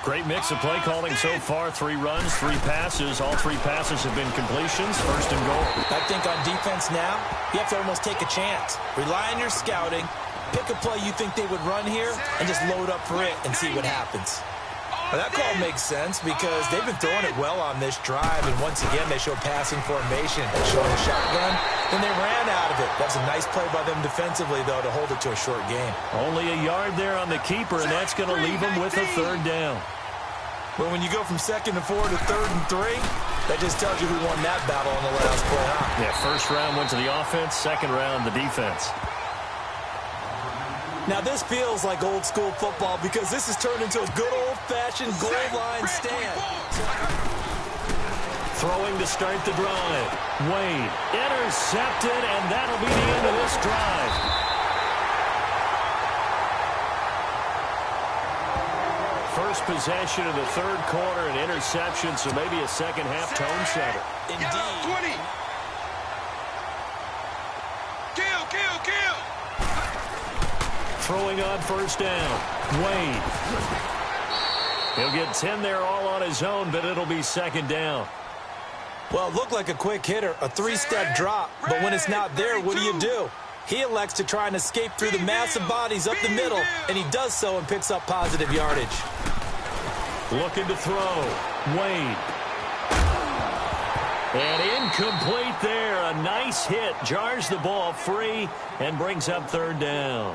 Great mix of play calling so far. 3 runs, 3 passes. All 3 passes have been completions. 1st and goal. I think on defense now, you have to almost take a chance. Rely on your scouting. Pick a play you think they would run here, and just load up for it and see what happens. Well, that call makes sense because they've been throwing it well on this drive, and once again they show passing formation. They showed a shotgun, then they ran out of it. That's a nice play by them defensively, though, to hold it to a short game. Only a yard there on the keeper, and that's going to leave them with a 3rd down. But when you go from 2nd and 4 to 3rd and 3, that just tells you who won that battle on the last play, huh? Yeah, 1st round went to the offense, 2nd round the defense. Now, this feels like old-school football because this has turned into a good old-fashioned goal line stand. Throwing to start the drive. Wade intercepted, and that'll be the end of this drive. First possession of the 3rd quarter, an interception, so maybe a second-half tone setter. Indeed. 20. Kill. Throwing on 1st down. Wade. He'll get 10 there all on his own, but it'll be 2nd down. Well, it looked like a quick hitter, a 3-step drop, but when it's not there, what do? He elects to try and escape through the massive bodies up the middle, and he does so and picks up positive yardage. Looking to throw. Wade. And incomplete there. A nice hit. Jars the ball free and brings up 3rd down.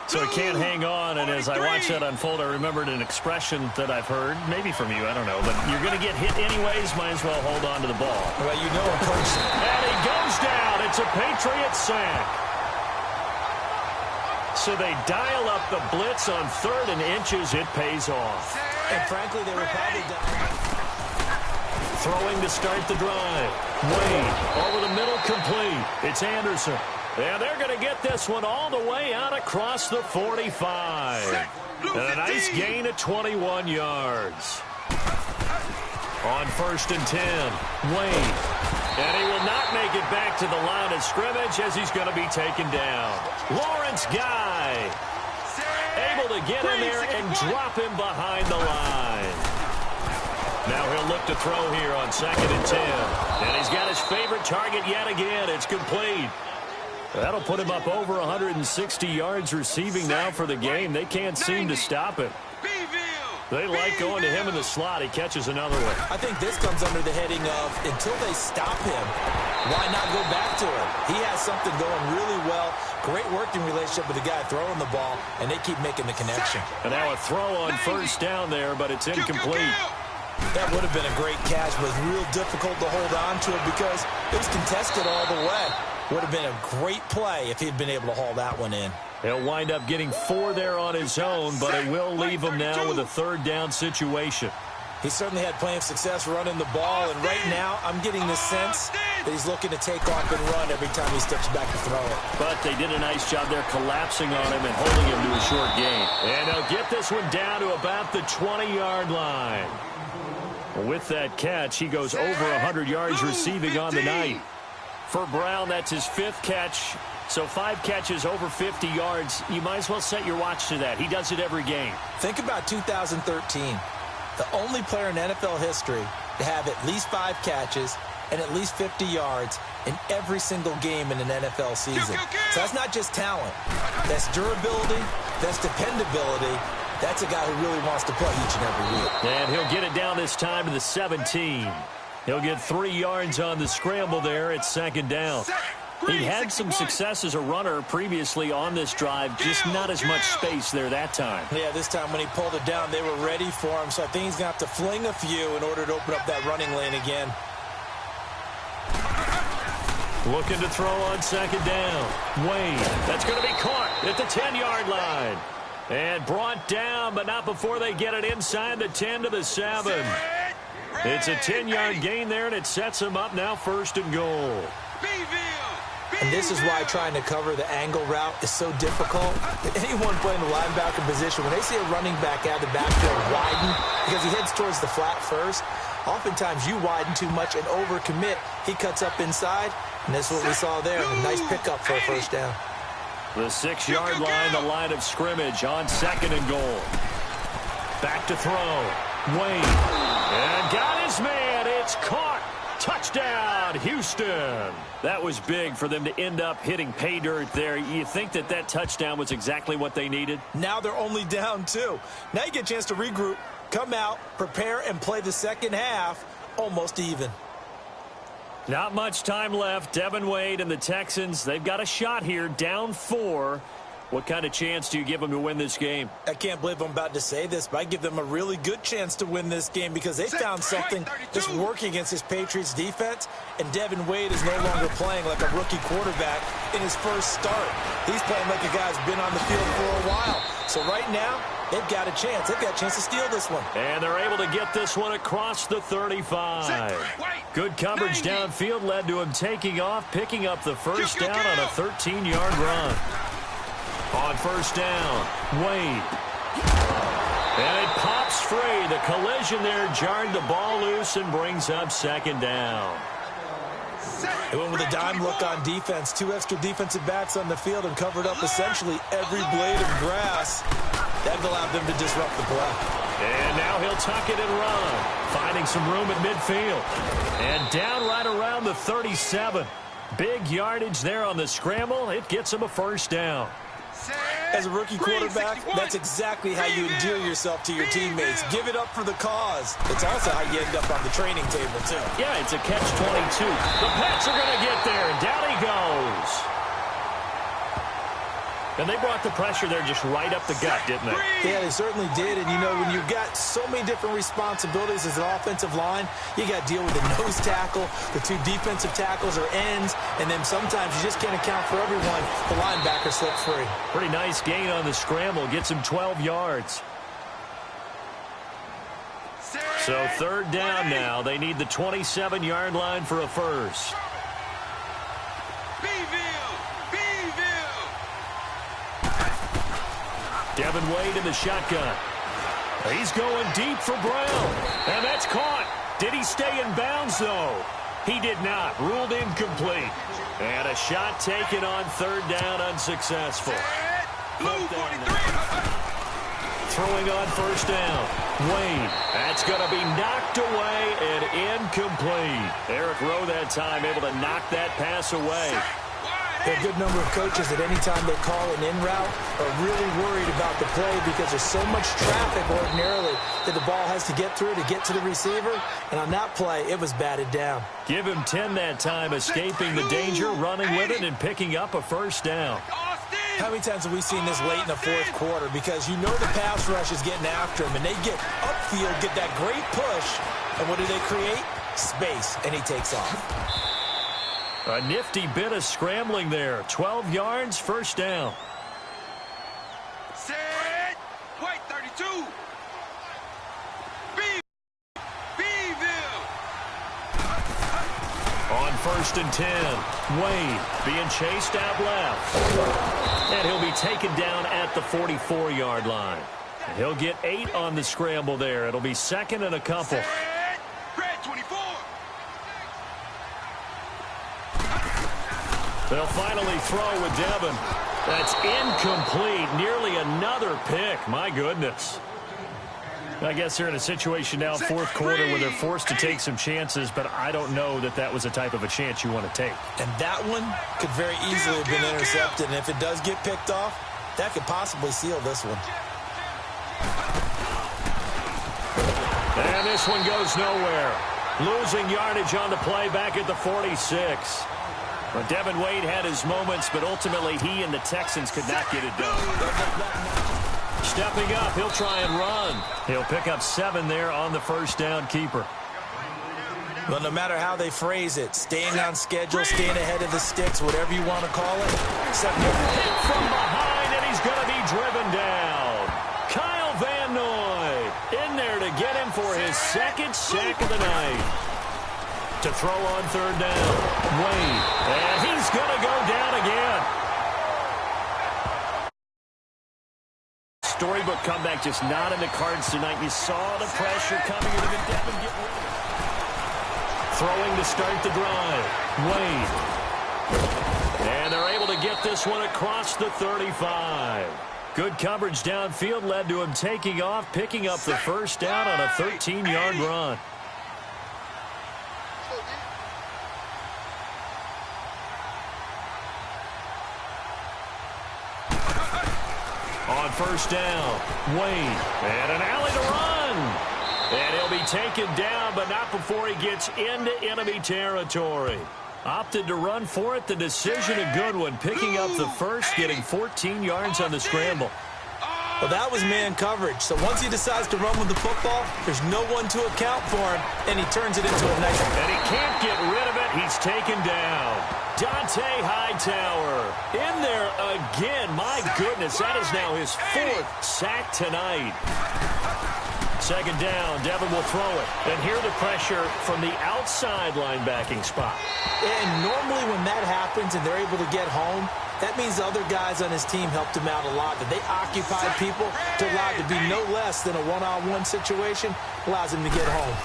So he can't hang on, and as I watch that unfold, I remembered an expression that I've heard, maybe from you, I don't know, but you're going to get hit anyways, might as well hold on to the ball. Well, you know, Coach. And he goes down. It's a Patriot sack. So they dial up the blitz on 3rd and inches. It pays off. And frankly, they were probably down. Throwing to start the drive. Wade over the middle, complete. It's Anderson. And they're going to get this one all the way out across the 45. And a nice gain of 21 yards. On 1st and 10, Wade. And he will not make it back to the line of scrimmage as he's going to be taken down. Lawrence Guy able to get in there and drop him behind the line. Now he'll look to throw here on 2nd and 10. And he's got his favorite target yet again. It's complete. That'll put him up over 160 yards receiving now for the game. They can't seem to stop him. They like going to him in the slot. He catches another one. I think this comes under the heading of until they stop him, why not go back to him? He has something going really well. Great working relationship with the guy throwing the ball, and they keep making the connection. And now a throw on 1st down there, but it's incomplete. That would have been a great catch, but it's real difficult to hold on to it because it was contested all the way. Would have been a great play if he'd been able to haul that one in. He'll wind up getting 4 there on his own, but it will leave him now with a 3rd down situation. He certainly had plenty of success running the ball, and right now I'm getting the sense that he's looking to take off and run every time he steps back to throw it. But they did a nice job there collapsing on him and holding him to a short gain. And he'll get this one down to about the 20-yard line. With that catch, he goes over 100 yards receiving on the night. For Brown, that's his 5th catch. So 5 catches over 50 yards. You might as well set your watch to that. He does it every game. Think about 2013. The only player in NFL history to have at least 5 catches and at least 50 yards in every single game in an NFL season. So that's not just talent. That's durability. That's dependability. That's a guy who really wants to play each and every week. And he'll get it down this time to the 17. He'll get 3 yards on the scramble there at 2nd down. He had some success as a runner previously on this drive, just not as much space there that time. Yeah, this time when he pulled it down, they were ready for him, so I think he's going to have to fling a few in order to open up that running lane again. Looking to throw on 2nd down. Wade, that's going to be caught at the 10-yard line. And brought down, but not before they get it inside the 10 to the 7. It's a 10-yard gain there, and it sets him up now 1st and goal. And this is why trying to cover the angle route is so difficult. Anyone playing the linebacker position, when they see a running back out of the backfield widen because he heads towards the flat first, oftentimes you widen too much and overcommit. He cuts up inside, and that's what we saw there. A nice pickup for a 1st down. The 6-yard line, the line of scrimmage on 2nd and goal. Back to throw. Wade. And got his man. It's caught. Touchdown, Houston. That was big for them to end up hitting pay dirt there. You think that that touchdown was exactly what they needed? Now they're only down 2. Now you get a chance to regroup, come out, prepare, and play the 2nd half almost even. Not much time left. Devin Wade and the Texans, they've got a shot here, down 4. What kind of chance do you give them to win this game? I can't believe I'm about to say this, but I give them a really good chance to win this game because they found something that's working against this Patriots defense, and Devin Wade is no longer playing like a rookie quarterback in his first start. He's playing like a guy who's been on the field for a while. So right now, they've got a chance. They've got a chance to steal this one. And they're able to get this one across the 35. Good coverage downfield led to him taking off, picking up the 1st down on a 13-yard run. On 1st down, Wade. And it pops free. The collision there jarred the ball loose and brings up 2nd down. They went with a dime look on defense. 2 extra defensive backs on the field and covered up essentially every blade of grass. That allowed them to disrupt the play. And now he'll tuck it and run, finding some room at midfield. And down right around the 37. Big yardage there on the scramble. It gets him a 1st down. As a rookie quarterback, that's exactly how you endear yourself to your teammates. Give it up for the cause. It's also how you end up on the training table, too. Yeah, it's a catch-22. The Pats are going to get there, and down he goes. And they brought the pressure there just right up the gut, didn't they? Yeah, they certainly did. And, you know, when you've got so many different responsibilities as an offensive line, you got to deal with the nose tackle, the 2 defensive tackles or ends, and then sometimes you just can't account for everyone. The linebacker slips free. Pretty nice gain on the scramble. Gets him 12 yards. So 3rd down now. They need the 27-yard line for a 1st. Devin Wade in the shotgun. He's going deep for Brown. And that's caught. Did he stay in bounds, though? He did not. Ruled incomplete. And a shot taken on third down, unsuccessful. Throwing on first down. Wade. That's going to be knocked away and incomplete. Eric Rowe that time able to knock that pass away. There are a good number of coaches that any time they call an in route are really worried about the play because there's so much traffic ordinarily that the ball has to get through to get to the receiver. And on that play, it was batted down. Give him 10 that time, escaping the danger, running with it, and picking up a first down. How many times have we seen this late in the fourth quarter? Because you know the pass rush is getting after him, and they get upfield, get that great push, and what do they create? Space, and he takes off. A nifty bit of scrambling there. 12 yards, first down. Set. White 32. Beeville. On first and 10. Wade being chased out left. And he'll be taken down at the 44-yard line. And he'll get 8 on the scramble there. It'll be second and a couple. Red 24. They'll finally throw with Devin. That's incomplete. Nearly another pick. My goodness. I guess they're in a situation now, fourth quarter, where they're forced to take some chances, but I don't know that that was a type of a chance you want to take. And that one could very easily have been intercepted, and if it does get picked off, that could possibly seal this one. And this one goes nowhere. Losing yardage on the play back at the 46. Well, Devin Wade had his moments, but ultimately he and the Texans could not get it done. Stepping up, he'll try and run. He'll pick up 7 there on the first down keeper. Well, no matter how they phrase it, staying on schedule, staying ahead of the sticks, whatever you want to call it. Hit from behind, and he's going to be driven down. Kyle Van Noy in there to get him for his second sack of the night. To throw on third down. Wade. And he's going to go down again. Storybook comeback just not in the cards tonight. You saw the pressure coming. And even Devin get rid of it. Throwing to start the drive. Wade. And they're able to get this one across the 35. Good coverage downfield led to him taking off, picking up the first down on a 13-yard run. On first down, Wade, and an alley to run. And he'll be taken down, but not before he gets into enemy territory. Opted to run for it. The decision a good one, picking up the first, getting 14 yards on the scramble. Well, that was man coverage. So once he decides to run with the football, there's no one to account for him, and he turns it into a nice... And he can't get rid of it. He's taken down. Dante Hightower in there again. My goodness, that is now his 4th sack tonight. Second down, Devin will throw it. And hear the pressure from the outside linebacking spot. And normally when that happens and they're able to get home, that means the other guys on his team helped him out a lot. That they occupied people to allow it to be no less than a one-on-one situation, allows him to get home.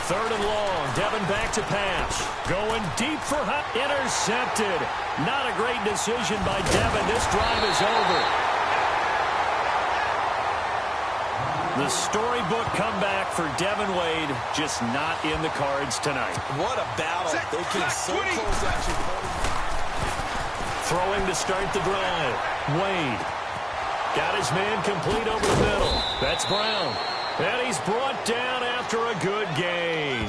Third and long, Devin back to pass. Going deep for Hunt. Intercepted. Not a great decision by Devin. This drive is over. The storybook comeback for Devin Wade, just not in the cards tonight. What a battle. They came so close to actually throwing to start the drive. Wade got his man complete over the middle. That's Brown. And he's brought down after a good gain.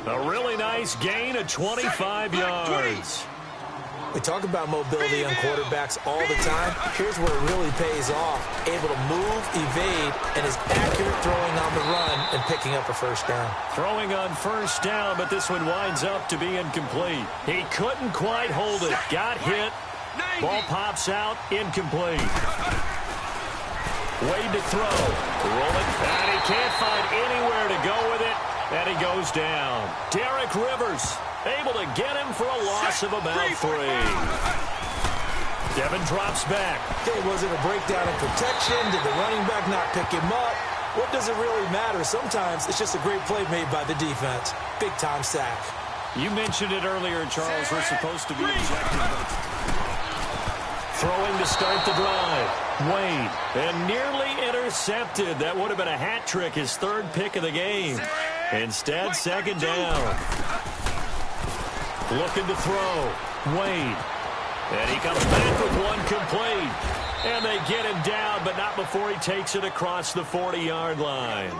A really nice gain of 25 yards. We talk about mobility on quarterbacks all the time. Here's where it really pays off. Able to move, evade, and is accurate throwing on the run and picking up a first down. Throwing on first down, but this one winds up to be incomplete. He couldn't quite hold it. Got hit. Ball pops out. Incomplete. Wade to throw. Rolling. And he can't find anywhere to go with it. And he goes down. Derek Rivers able to get him for a loss of about 3. Devin drops back. Okay, was it a breakdown in protection? Did the running back not pick him up? What does it really matter? Sometimes it's just a great play made by the defense. Big-time sack. You mentioned it earlier, Charles. We're supposed to be objective. Throwing to start the drive. Wade. And nearly intercepted. That would have been a hat trick, his third pick of the game. Instead, second down. Looking to throw. Wade. And he comes back with one complete. And they get him down, but not before he takes it across the 40-yard line.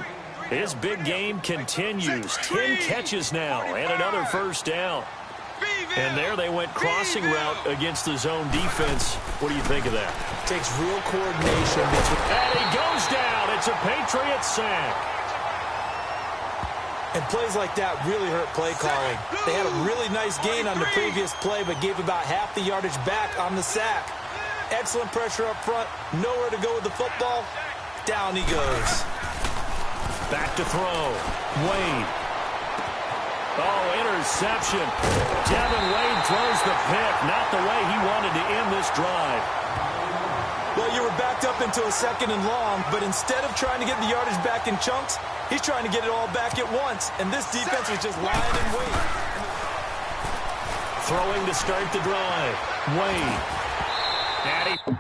His big game continues. 10 catches now and another first down. And there they went crossing route against the zone defense. What do you think of that? Takes real coordination between... And he goes down. It's a Patriot sack. And plays like that really hurt play calling. They had a really nice gain on the previous play, but gave about half the yardage back on the sack. Excellent pressure up front. Nowhere to go with the football. Down he goes. Back to throw. Wade. Oh, interception. Devin Wade throws the pick. Not the way he wanted to end this drive. Well, you were backed up into a second and long, but instead of trying to get the yardage back in chunks, he's trying to get it all back at once. And this defense was just lying in wait. Throwing to start the drive. Wade. Natty.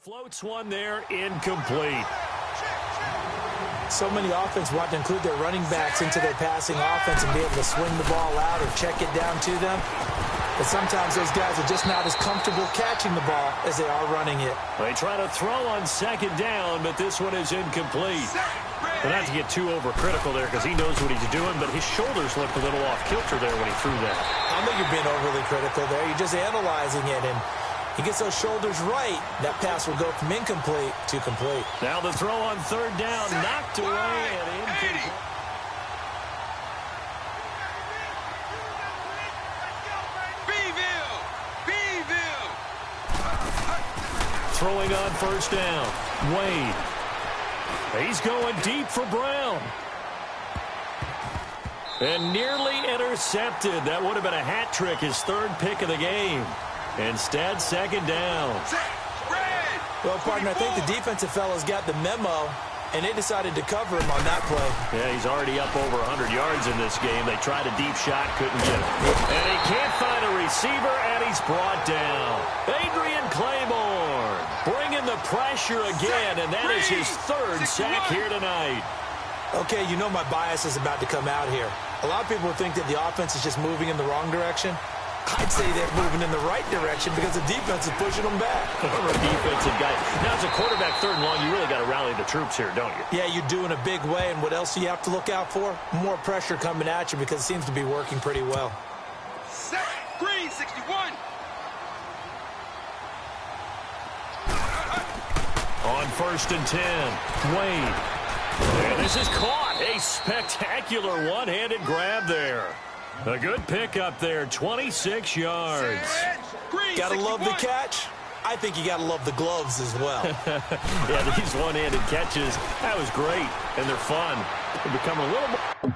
Floats one there, incomplete. So many offenses want to include their running backs into their passing offense and be able to swing the ball out or check it down to them. But sometimes those guys are just not as comfortable catching the ball as they are running it. They try to throw on second down, but this one is incomplete. Well, not to get too overcritical there because he knows what he's doing, but his shoulders looked a little off kilter there when he threw that. I don't think you're being overly critical there. You're just analyzing it, and he gets those shoulders right. That pass will go from incomplete to complete. Now the throw on third down, knocked away and incomplete. Throwing on first down, Wade. He's going deep for Brown. And nearly intercepted. That would have been a hat trick, his third pick of the game. Instead, second down. Well, partner, I think the defensive fellas got the memo, and they decided to cover him on that play. Yeah, he's already up over 100 yards in this game. They tried a deep shot, couldn't get it. And he can't find a receiver, and he's brought down. Adrian Claiborne bringing the pressure again, and that is his third sack here tonight. Okay, you know my bias is about to come out here. A lot of people think that the offense is just moving in the wrong direction. I'd say they're moving in the right direction because the defense is pushing them back. Former defensive guy. Now, as a quarterback, third and long, you really got to rally the troops here, don't you? Yeah, you do in a big way. And what else do you have to look out for? More pressure coming at you because it seems to be working pretty well. Set. Green, 61. On first and 10, Wade. And this is caught. A spectacular one-handed grab there. A good pickup there, 26 yards. Gotta love the catch. I think you gotta love the gloves as well. Yeah, these one-handed catches, that was great, and they're fun. They become a little more...